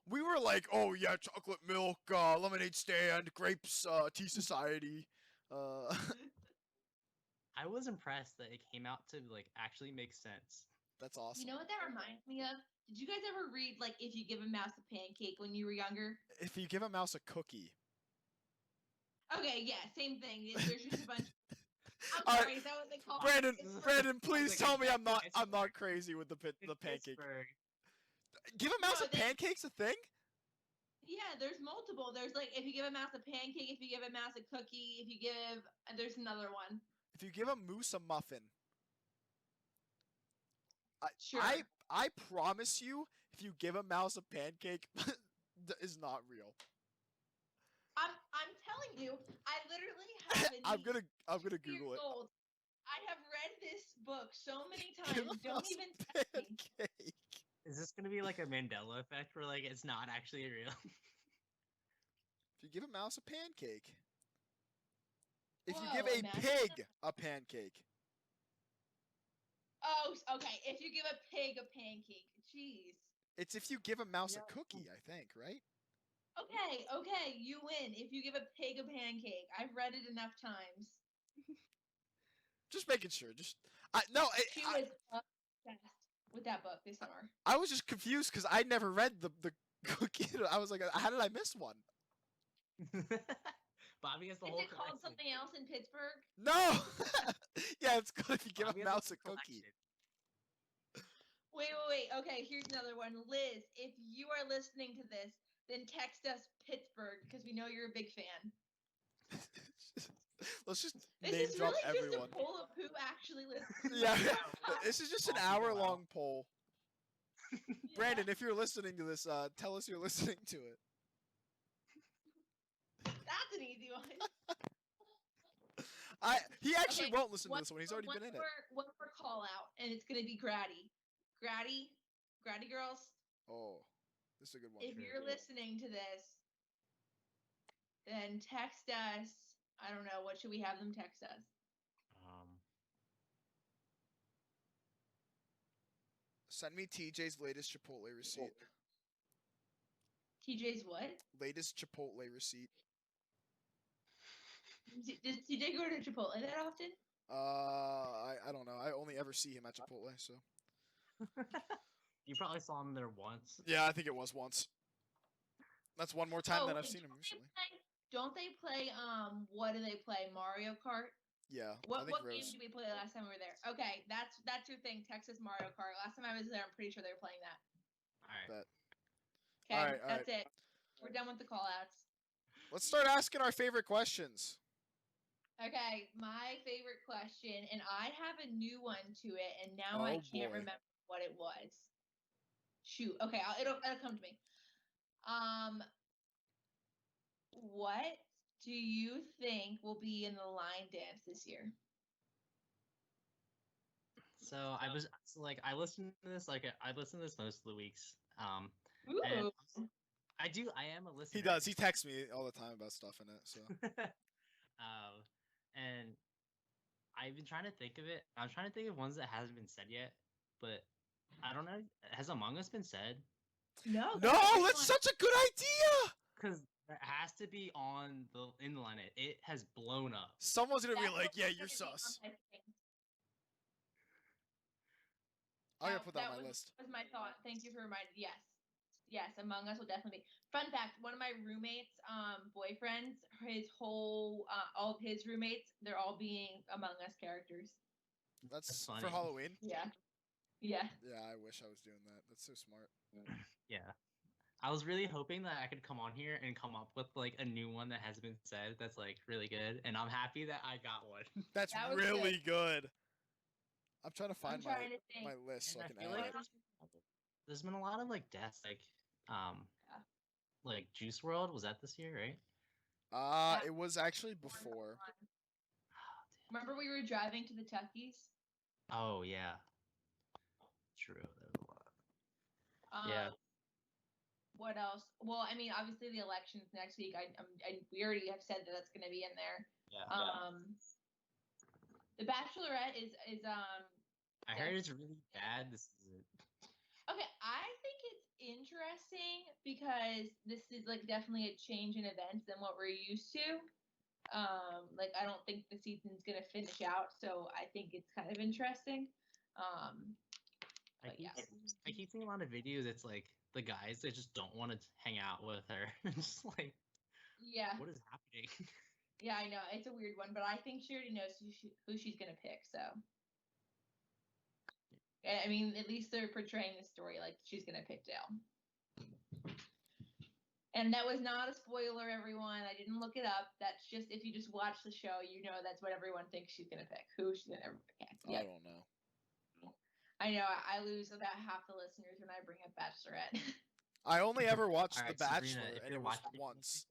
We were like, oh yeah, chocolate milk, lemonade stand, grapes, tea society. I was impressed that it came out to like actually make sense. That's awesome. You know what that reminds me of? Did you guys ever read like If You Give a Mouse a Pancake when you were younger? If you give a mouse a cookie. Okay, yeah, same thing. There's just a bunch. I'm All right, sorry, is that what they call Brandon, it? Brandon, please like tell a me I'm not Pittsburgh. crazy with the In pancake. Pittsburgh. Give a mouse No, a pancake's a thing? Yeah, there's multiple. There's like if you give a mouse a pancake, if you give a mouse a cookie, if you give there's another one. If you give a moose a muffin. Sure. I promise you, if you give a mouse a pancake, is not real. I'm telling you, I literally have been I'm gonna Google it. old. I have read this book so many Give times. a Don't mouse even a test me. pancake. Is this gonna be like a Mandela effect where like it's not actually real? If you give a mouse a pancake. If you Whoa, give a imagine pig a pancake. Oh, okay. If you give a pig a pancake, jeez. It's if you give a mouse Yeah. a cookie, I think, right? Okay, you win. If you give a pig a pancake, I've read it enough times. Just making sure. Just no, She was obsessed with that book this summer. I was just confused because I never read the cookie. I was like, how did I miss one? Bobby has the Is whole it called collection. something else in Pittsburgh? No. Yeah, it's good if you give Bobby a has the mouse a whole cookie. collection. Wait. Okay, here's another one. Liz, if you are listening to this, then text us Pittsburgh because we know you're a big fan. Let's just This name is drop really everyone. just a poll of who actually listens. Yeah, Yeah. this is just an All people hour-long poll. Brandon, if you're listening to this, tell us you're listening to it. That's an easy one. He actually Okay, won't listen to this one. He's already been in it. One more call out, and it's gonna be Gratty. Gratty girls. Oh, this is a good one. If you're listening to this, then text us. I don't know. What should we have them text us? Send me TJ's latest Chipotle receipt. TJ's what? Latest Chipotle receipt. Does TJ go to Chipotle that often? I don't know. I only ever see him at Chipotle, so. You probably saw him there once. Yeah, I think it was once. That's one more time that I've seen him recently. Don't they play? What do they play? Mario Kart. Yeah. What game did we play last time we were there? Okay, that's your thing. Texas Mario Kart. Last time I was there, I'm pretty sure they were playing that. All right. Okay, all right, that's it. We're done with the call outs. Let's start asking our favorite questions. Okay, my favorite question, and I have a new one to it, and now I can't remember what it was. Shoot. Okay, it'll come to me. What do you think will be in the line dance this year? So I listened to this I listen to this most of the weeks. Ooh. And I am a listener. He does. He texts me all the time about stuff in it. So. And I've been trying to think of it. I'm trying to think of ones that hasn't been said yet, but I don't know. Has Among Us been said? No. No, that's such a good idea. Because it has to be in the line. It has blown up. Someone's gonna be like, "Yeah, you're sus." I'm gonna put that on my list. That was my thought. Thank you for reminding. Yes, Among Us will definitely be. Fun fact: one of my roommates' boyfriends, his whole, all of his roommates, they're all being Among Us characters. That's funny. for Halloween. Yeah. Yeah, I wish I was doing that. That's so smart. Yeah. I was really hoping that I could come on here and come up with like a new one that has been said that's like really good, and I'm happy that I got one. That's really good. I'm trying to find my list so I can add like it. There's been a lot of like deaths, like Juice WRLD. Was that this year, right? It was actually before. Remember we were driving to the Tuckies? Oh yeah. True. That was a lot. Yeah. What else? Well, I mean, obviously the elections next week. We already have said that that's going to be in there. Yeah. The Bachelorette is I heard it's really bad. This is it. Okay, I think it's interesting because this is like definitely a change in events than what we're used to. Like I don't think the season's gonna finish out, so I think it's kind of interesting. I keep seeing a lot of videos. It's like the guys that just don't want to hang out with her. Just like, what is happening? Yeah, I know it's a weird one, but I think she already knows who she's gonna pick. So, I mean, at least they're portraying the story like she's gonna pick Dale. And that was not a spoiler, everyone. I didn't look it up. That's just if you just watch the show, you know that's what everyone thinks she's gonna pick. Who she's gonna pick. Yep. I don't know. I know. I lose about half the listeners when I bring up Bachelorette. I only ever watched The Sabrina, Bachelor, and it was once.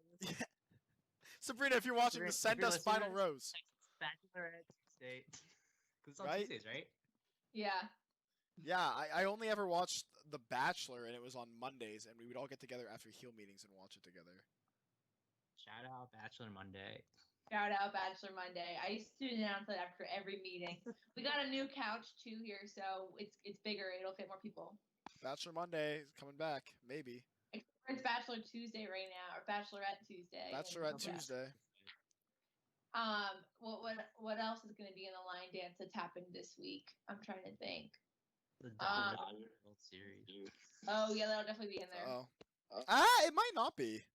Sabrina, if you're watching this, send us Final Rose. Bachelorette Tuesday. Because it's on Right? Tuesdays, right? Yeah. Yeah, I only ever watched The Bachelor, and it was on Mondays, and we would all get together after Heal meetings and watch it together. Shout out Bachelor Monday. Shout out Bachelor Monday. I used to announce it after every meeting. We got a new couch too here, so it's bigger. It'll fit more people. Bachelor Monday is coming back, maybe. It's Bachelor Tuesday right now, or Bachelorette Tuesday. Bachelorette Tuesday. What else is going to be in the line dance that's happened this week? I'm trying to think. The World Series. Oh yeah, that'll definitely be in there. It might not be.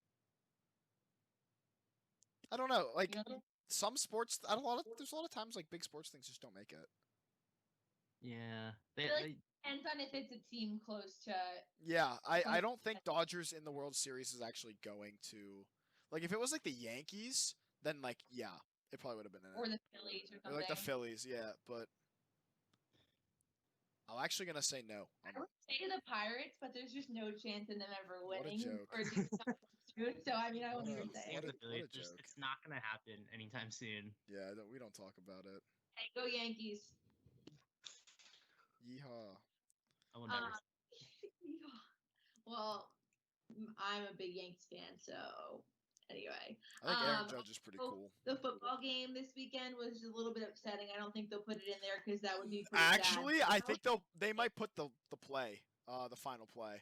I don't know. Like some sports, there's a lot of times like big sports things just don't make it. Yeah, depends on if it's a team close to. Yeah, I don't think Dodgers in the World Series is actually going to. Like if it was like the Yankees, then like yeah, it probably would have been in it. Or the Phillies or something. Or like the Phillies, yeah, but. I'm actually gonna say no. I would say the Pirates, but there's just no chance in them ever What a winning joke. or doing something soon. So I mean, I What won't a- even say. what The a- Phillies, joke. it's not gonna happen anytime soon. Yeah, we don't talk about it. Hey, go Yankees. I Yeehaw. will never. Well, I'm a big Yankees fan, so anyway. I think Aaron Judge is pretty so cool. The football game this weekend was a little bit upsetting. I don't think they'll put it in there because that would be pretty Actually, sad. I think they might put the play, the final play.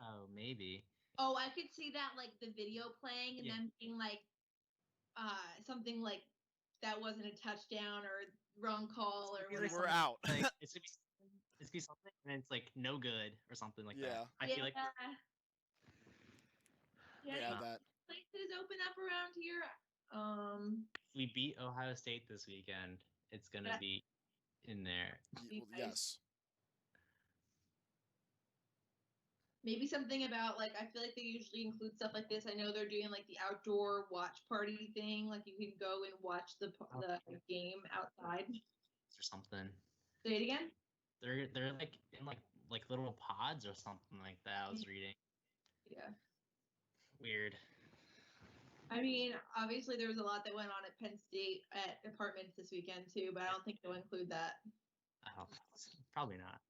Oh, maybe. Oh, I could see that, like the video playing and Yeah. them being like, something like that wasn't a touchdown or wrong call or It's whatever. We're out. Like it's gonna be something, and it's like no good or something like Yeah. that. I feel like Yeah, that. Places open up around here. we beat Ohio State this weekend. It's gonna Yeah. be in there. Well, yes. Maybe something about, like, I feel like they usually include stuff like this. I know they're doing like the outdoor watch party thing. Like you can go and watch the game outside. Or something. Say it again. They're like in like little pods or something like that. I was reading. Yeah. Weird. I mean, obviously there was a lot that went on at Penn State at apartments this weekend too, but I don't think they'll include that. Oh, probably not.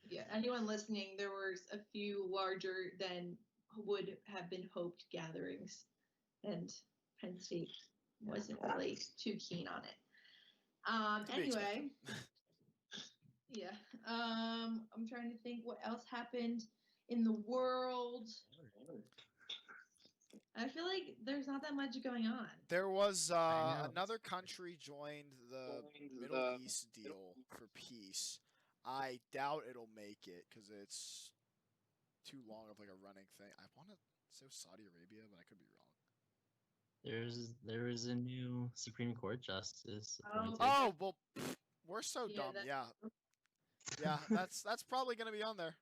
Yeah, anyone listening, there was a few larger than would have been hoped gatherings, and Penn State wasn't really too keen on it. To be Anyway, yeah. I'm trying to think what else happened in the world. I feel like there's not that much going on. There was I know. another country joined the Middle East deal for peace. I doubt it'll make it because it's too long of like a running thing. I want to say Saudi Arabia, but I could be wrong. There is a new Supreme Court justice appointed. Oh well, we're so Yeah, dumb. that's- Yeah, that's probably gonna be on there.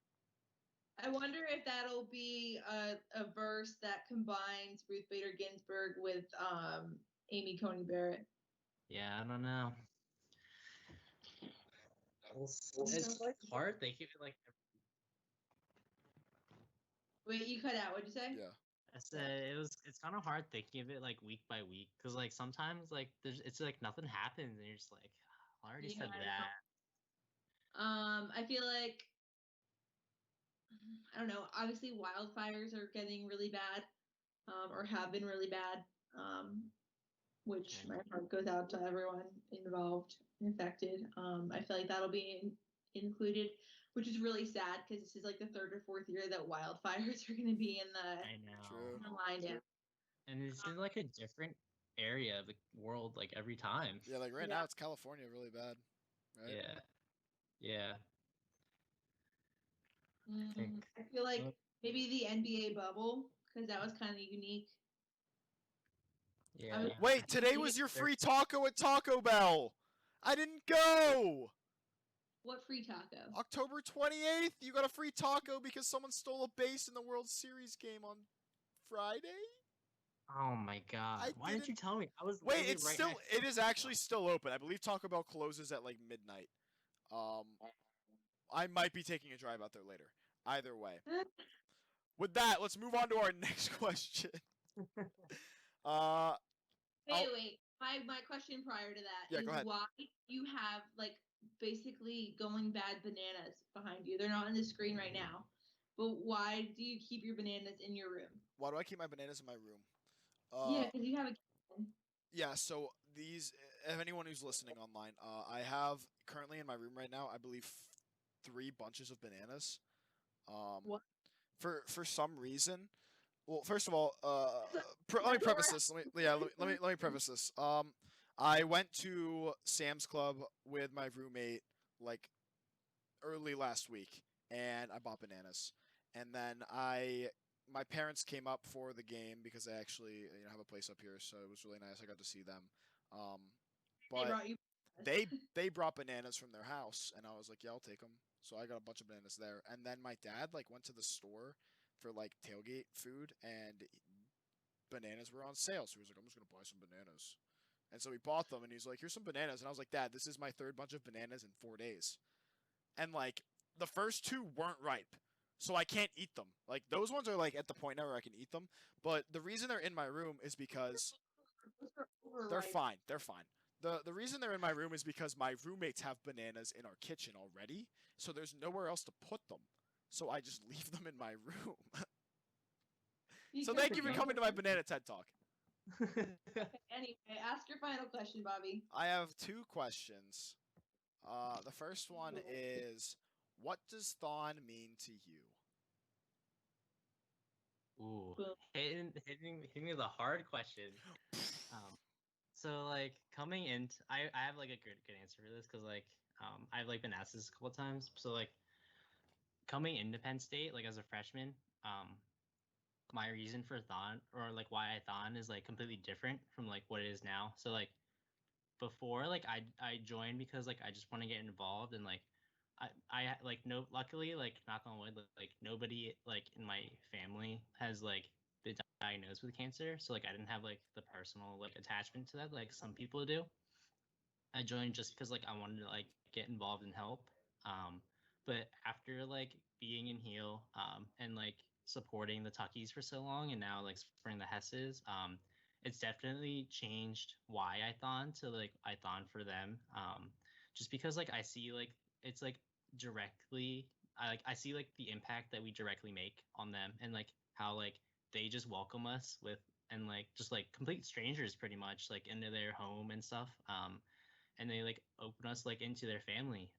I wonder if that'll be a verse that combines Ruth Bader Ginsburg with Amy Coney Barrett. Yeah, I don't know. It's like hard. They keep it like. Wait, you cut out. What'd you say? Yeah. I said it's kind of hard thinking of it like week by week because like sometimes like it's like nothing happens and you're just like I already said Yeah, that. I feel like I don't know. Obviously, wildfires are getting really bad, or have been really bad. Which my heart goes out to everyone involved, infected. I feel like that'll be included, which is really sad because this is like the third or fourth year that wildfires are going to be in I know. True. the line down. And it's in like a different area of the world like every time. Yeah, like right Yeah. now it's California really bad. Right? Yeah. I feel like maybe the NBA bubble because that was kind of unique. Yeah. Wait, today was your free taco at Taco Bell. I didn't go. What free taco? October 28th, you got a free taco because someone stole a base in the World Series game on Friday? Oh my god. Why didn't you tell me? I was Wait, literally it's right still next to it is actually still open. I believe Taco Bell closes at like midnight. I might be taking a drive out there later. Either way. With that, let's move on to our next question. Wait. My question prior to that Yeah, is go ahead. why you have like basically going bad bananas behind you. They're not on the screen right now. But why do you keep your bananas in your room? Why do I keep my bananas in my room? Yeah, because you have a kitchen. Yeah, so these, if anyone who's listening online, I have currently in my room right now, I believe 3 bunches of bananas. What? For some reason, well, first of all, let me preface this. Let me preface this. I went to Sam's Club with my roommate like early last week, and I bought bananas. And then my parents came up for the game because they actually have a place up here, so it was really nice. I got to see them. They But brought you. they brought bananas from their house, and I was like, yeah, I'll take them. So I got a bunch of bananas there. And then my dad like went to the store for like tailgate food, and bananas were on sale. So he was like, I'm just gonna buy some bananas. And so he bought them, and he's like, here's some bananas. And I was like, Dad, this is my 3rd bunch of bananas in 4 days. And like the first two weren't ripe, so I can't eat them. Like those ones are like at the point now where I can eat them. But the reason they're in my room is because they're fine. They're fine. The reason they're in my room is because my roommates have bananas in our kitchen already, so there's nowhere else to put them. So I just leave them in my room. So thank you for coming to my banana TED Talk. Anyway, ask your final question, Bobby. I have two questions. The first one is, what does Thon mean to you? Ooh, hitting me with a hard question. So like coming in, I have like a good answer for this because like I've like been asked this a couple times. So like coming into Penn State like as a freshman, my reason for Thon or like why I Thon is like completely different from like what it is now. So like before like I joined because like I just want to get involved and like I like no luckily like knock on wood like nobody like in my family has like been diagnosed with cancer, so like I didn't have like the personal like attachment to that like some people do. I joined just because like I wanted to like get involved and help. But after like being in Heal and like supporting the Tuckies for so long and now like supporting the Hesses, it's definitely changed why I thon to like I thon for them. Just because like I see like it's like directly I see like the impact that we directly make on them and like how like they just welcome us with and like just like complete strangers pretty much like into their home and stuff. And they like open us like into their family.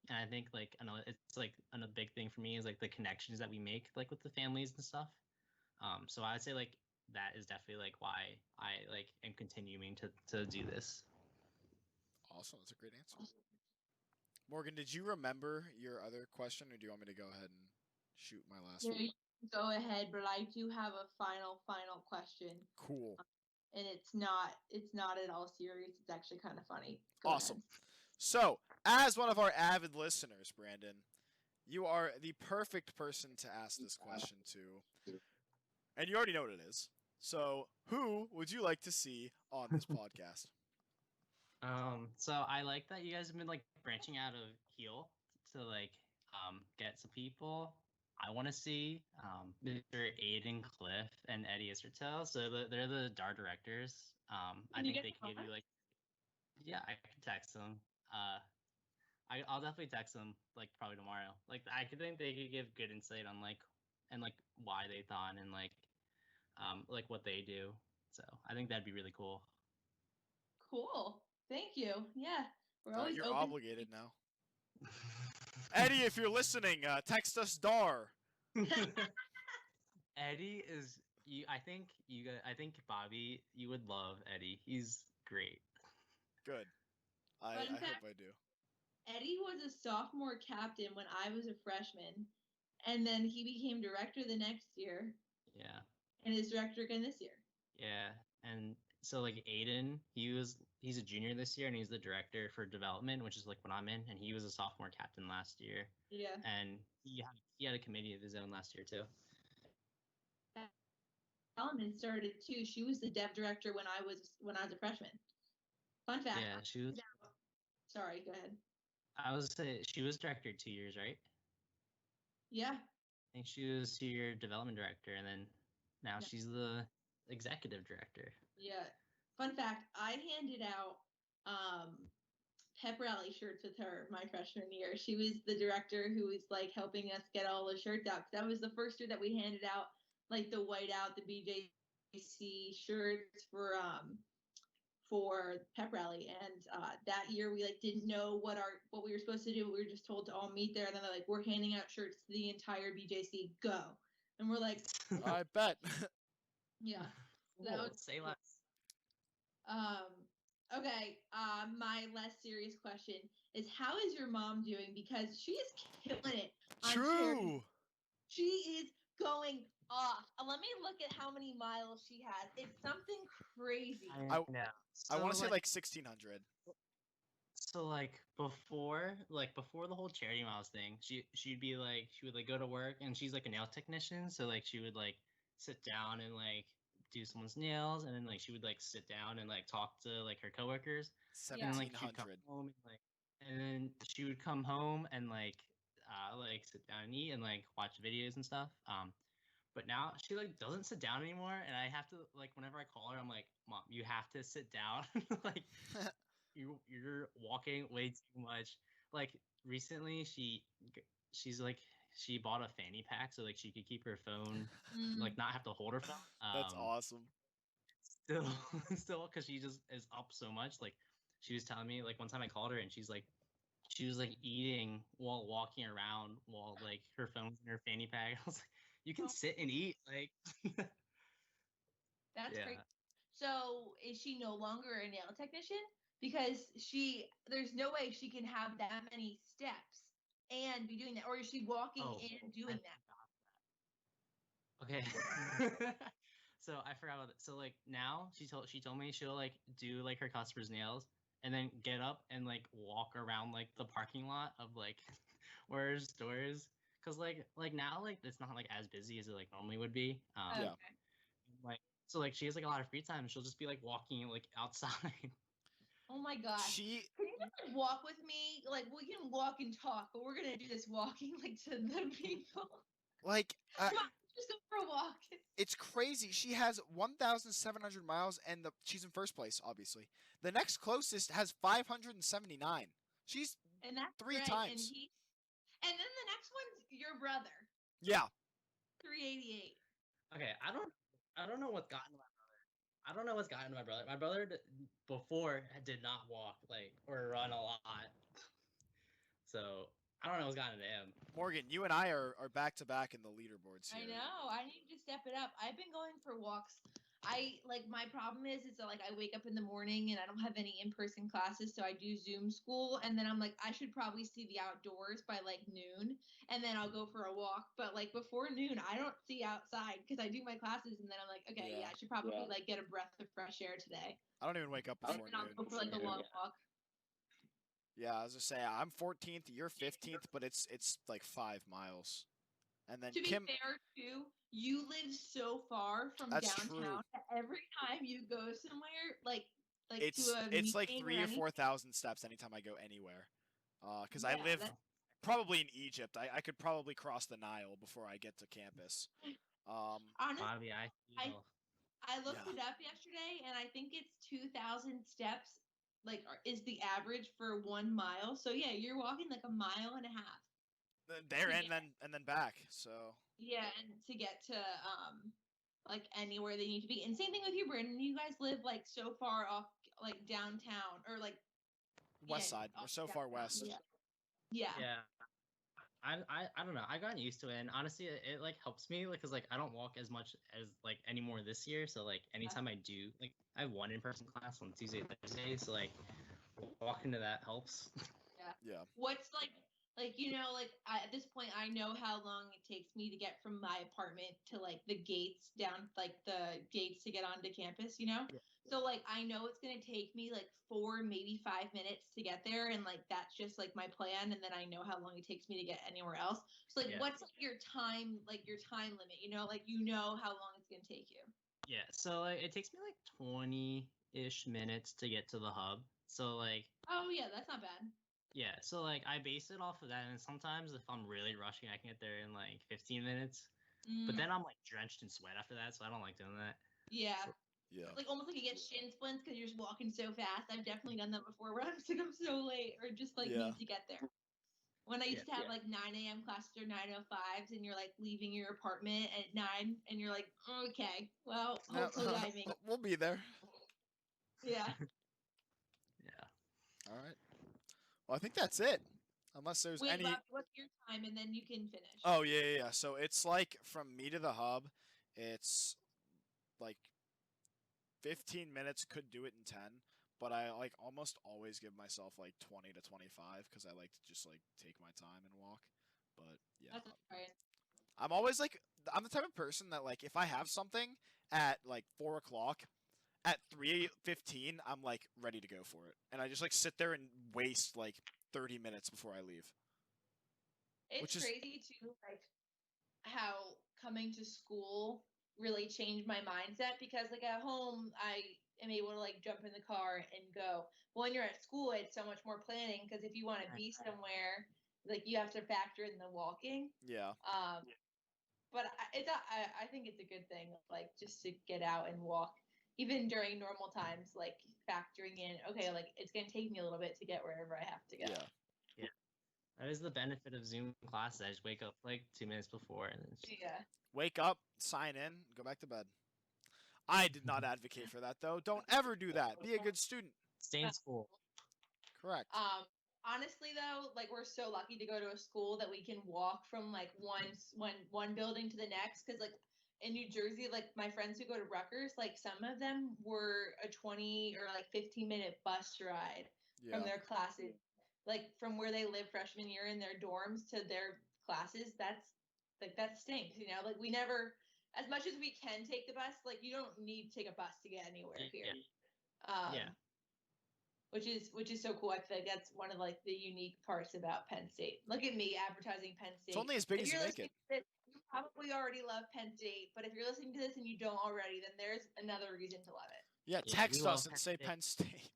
And I think like another it's like a big thing for me is like the connections that we make like with the families and stuff. So I'd say like that is definitely like why I like am continuing to do this. Awesome, that's a great answer. Morgan, did you remember your other question, or do you want me to go ahead and shoot my last one? Go ahead, but I do have a final question. Cool. And it's not at all serious. It's actually kind of funny. Go Awesome. ahead. So, as one of our avid listeners, Brandon, you are the perfect person to ask this question to. And you already know what it is. So, who would you like to see on this podcast? So I like that you guys have been like branching out of Heal to like get some people. I want to see Mr. Aiden Cliff and Eddie Isertel. So they're the DAR directors. I think they can give you like, yeah, I can text them. I'll definitely text them like probably tomorrow. Like I could think they could give good insight on like and like why they thought and like what they do. So I think that'd be really cool. Cool. Thank you. Yeah, we're always You're open. obligated now. Eddie, if you're listening, text us DAR. Eddie is you. I think Bobby, you would love Eddie. He's great. Good. I hope I do. Eddie was a sophomore captain when I was a freshman, and then he became director the next year. Yeah. And is director again this year. Yeah, and so like Aiden, he's a junior this year, and he's the director for development, which is like what I'm in, and he was a sophomore captain last year. Yeah. And he had a committee of his own last year too. Development started too. She was the dev director when I was a freshman. Fun fact. Yeah, she was. Sorry, go ahead. I was say she was director 2 years, right? Yeah. I think she was your development director, and then now she's the executive director. Yeah. Fun fact, I handed out pep rally shirts with her my freshman year. She was the director who was like helping us get all the shirts out. That was the first year that we handed out like the whiteout, the BJC shirts for pep rally, and that year we like didn't know what we were supposed to do. We were just told to all meet there, and then they're like, we're handing out shirts to the entire BJC, go. And we're like, I bet. Yeah. That would say less. Okay, my less serious question is, how is your mom doing? Because she is killing it on True. She is going off. Let me look at how many miles she has. It's something crazy. I know. I want to say like 1,600. So like before the whole charity miles thing, she would like go to work, and she's like a nail technician, so like she would like sit down and like do someone's nails, and then like she would like sit down and like talk to like her coworkers. 1,700. And then she would come home and like like sit down and eat and like watch videos and stuff. But now she like doesn't sit down anymore, and I have to like whenever I call her, I'm like, Mom, you have to sit down. Like you're walking way too much. Like recently, she's like she bought a fanny pack so like she could keep her phone like not have to hold her phone. That's awesome. Still, still, because she just is up so much. Like she was telling me like one time I called her and she was like eating while walking around while like her phone's in her fanny pack. I was like, you can sit and eat, like. That's Yeah. great. So is she no longer a nail technician? Because there's no way she can have that many steps and be doing that, or is she walking and doing that? Okay. So I forgot about that. So like now she told me she'll like do like her customers' nails and then get up and like walk around like the parking lot of like where her store is. Cause like now like it's not like as busy as it like normally would be. Okay. Yeah. Like so like she has like a lot of free time and she'll just be like walking like outside. Oh my gosh. She Can you just like walk with me? Like we can walk and talk, but we're gonna do this walking like to the people. like Come on, just go for a walk. it's crazy. She has 1,700 miles, and she's in first place. Obviously, the next closest has 579. She's And that's 3 great. times. And then the next one's your brother. Yeah. 388. Okay, I don't know what's gotten to my brother. I don't know what's gotten to my brother. My brother before did not walk like or run a lot. So I don't know what's gotten to him. Morgan, you and I are back to back in the leaderboards here. I know. I need to step it up. I've been going for walks. My problem is that like I wake up in the morning and I don't have any in-person classes, so I do Zoom school, and then I'm like I should probably see the outdoors by like noon, and then I'll go for a walk. But like before noon, I don't see outside because I do my classes, and then I'm like, okay, yeah, I should probably like get a breath of fresh air today. I don't even wake up before And then I'll noon. go for like a long walk. Yeah, I was just saying I'm 14th, you're 15th, but it's like 5 miles. And then To be Kim, fair, too, you live so far from That's downtown true. that every time you go somewhere, like it's to a like meeting 3 or or anything, 4,000 steps anytime I go anywhere. Because I Yeah, live that's- probably in Egypt. I could probably cross the Nile before I get to campus. honestly, Bobby, I feel. I looked Yeah. it up yesterday, and I think it's 2,000 steps. Like, is the average for 1 mile? So yeah, you're walking like a mile and a half. There Yeah. and then back. So Yeah, and to get to like anywhere they need to be. And same thing with you, Brandon. You guys live like so far off like downtown or like west side. We're off so far downtown. west. Yeah. Yeah. I don't know. I've gotten used to it, and honestly, it like helps me because like I don't walk as much as like anymore this year. So like anytime I do, like I have one in-person class on Tuesday, Thursday. So like walking to that helps. Yeah. What's like at this point I know how long it takes me to get from my apartment to like the gates down, like the gates to get onto campus, Yeah. So like I know it's gonna take me like 4 maybe 5 minutes to get there, and like that's just like my plan, and then I know how long it takes me to get anywhere else. So like Yeah. what's like your time limit, like how long it's gonna take you. Yeah. So like it takes me like 20-ish minutes to get to the hub. So like Oh yeah, that's not bad. yeah, so like I base it off of that, and sometimes if I'm really rushing, I can get there in like 15 minutes. But then I'm like drenched in sweat after that, so I don't like doing that. Yeah. Yeah. Like almost like you get shin splints because you're just walking so fast. I've definitely done that before where I'm like I'm so late or just like Yeah. need to get there. When I used to have like 9 a.m. classes or 9:05s, and you're like leaving your apartment at 9, and you're like, okay, well, hopefully I make it. We'll be there. Yeah. Yeah. All right. Well, I think that's it. Unless there's Wait, any. Bob, what's your time, and then you can finish. Oh yeah. So it's like from me to the hub, it's like 15 minutes. Could do it in 10, but I like almost always give myself like 20 to 25 because I like to just like take my time and walk. But yeah, That's right. I'm always like I'm the type of person that like if I have something at like 4 o'clock, at 3:15 I'm like ready to go for it, and I just like sit there and waste like 30 minutes before I leave. It's Which is- crazy too, like how coming to school really changed my mindset, because like at home I am able to like jump in the car and go. Well, when you're at school, it's so much more planning, because if you want to be somewhere, like you have to factor in the walking. Yeah. But I think it's a good thing, like just to get out and walk, even during normal times, like factoring in, okay, like it's gonna take me a little bit to get wherever I have to go. Yeah. Yeah. That is the benefit of Zoom classes. I just wake up like 2 minutes before and then Yeah. Wake up, sign in, go back to bed. I did not advocate for that though. Don't ever do that. Be a good student. stay in school. Correct. Honestly though, like we're so lucky to go to a school that we can walk from like one building to the next, because like in New Jersey, like my friends who go to Rutgers, like some of them were a 20 or like 15-minute bus ride from Yeah. their classes, like from where they live freshman year in their dorms to their classes. That's like that stinks, you know. Like we never, as much as we can take the bus, like you don't need to take a bus to get anywhere here. Yeah. Which is so cool. I feel like that's one of like the unique parts about Penn State. Look at me advertising Penn State. It's only as big as you make it. To this, you probably already love Penn State, but if you're listening to this and you don't already, then there's another reason to love it. Yeah, Yeah, text we us love and Penn say State. Penn State.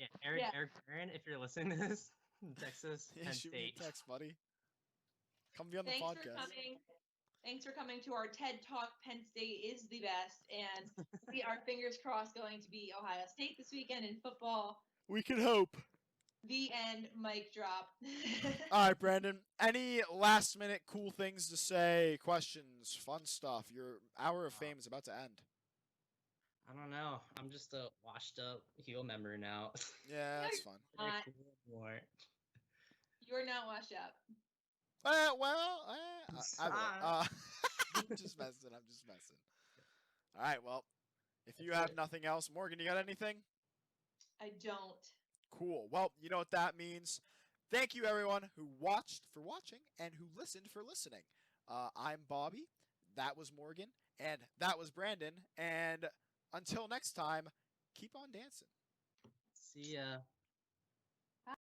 Yeah, Eric, Yeah. Eric Barron, if you're listening to this, Texas, Yeah, Penn shoot me State. a text, buddy. Come be on the Thanks for podcast. coming. Thanks for coming to our TED Talk. Penn State is the best, and we are fingers crossed going to be Ohio State this weekend in football. We can hope. The end. Mic drop. All right, Brandon. Any last minute cool things to say? Questions, fun stuff. Your hour of fame is about to end. I don't know. I'm just a washed up heel member now. Yeah, that's fun. Very Not. cool anymore. You're not washed up. I will. I'm just messing. I'm just messing. All right. Well, if you have nothing else, Morgan, you got anything? I don't. Cool. Well, you know what that means. Thank you, everyone who watched for watching and who listened for listening. I'm Bobby. That was Morgan. And that was Brandon. And until next time, keep on dancing. See ya.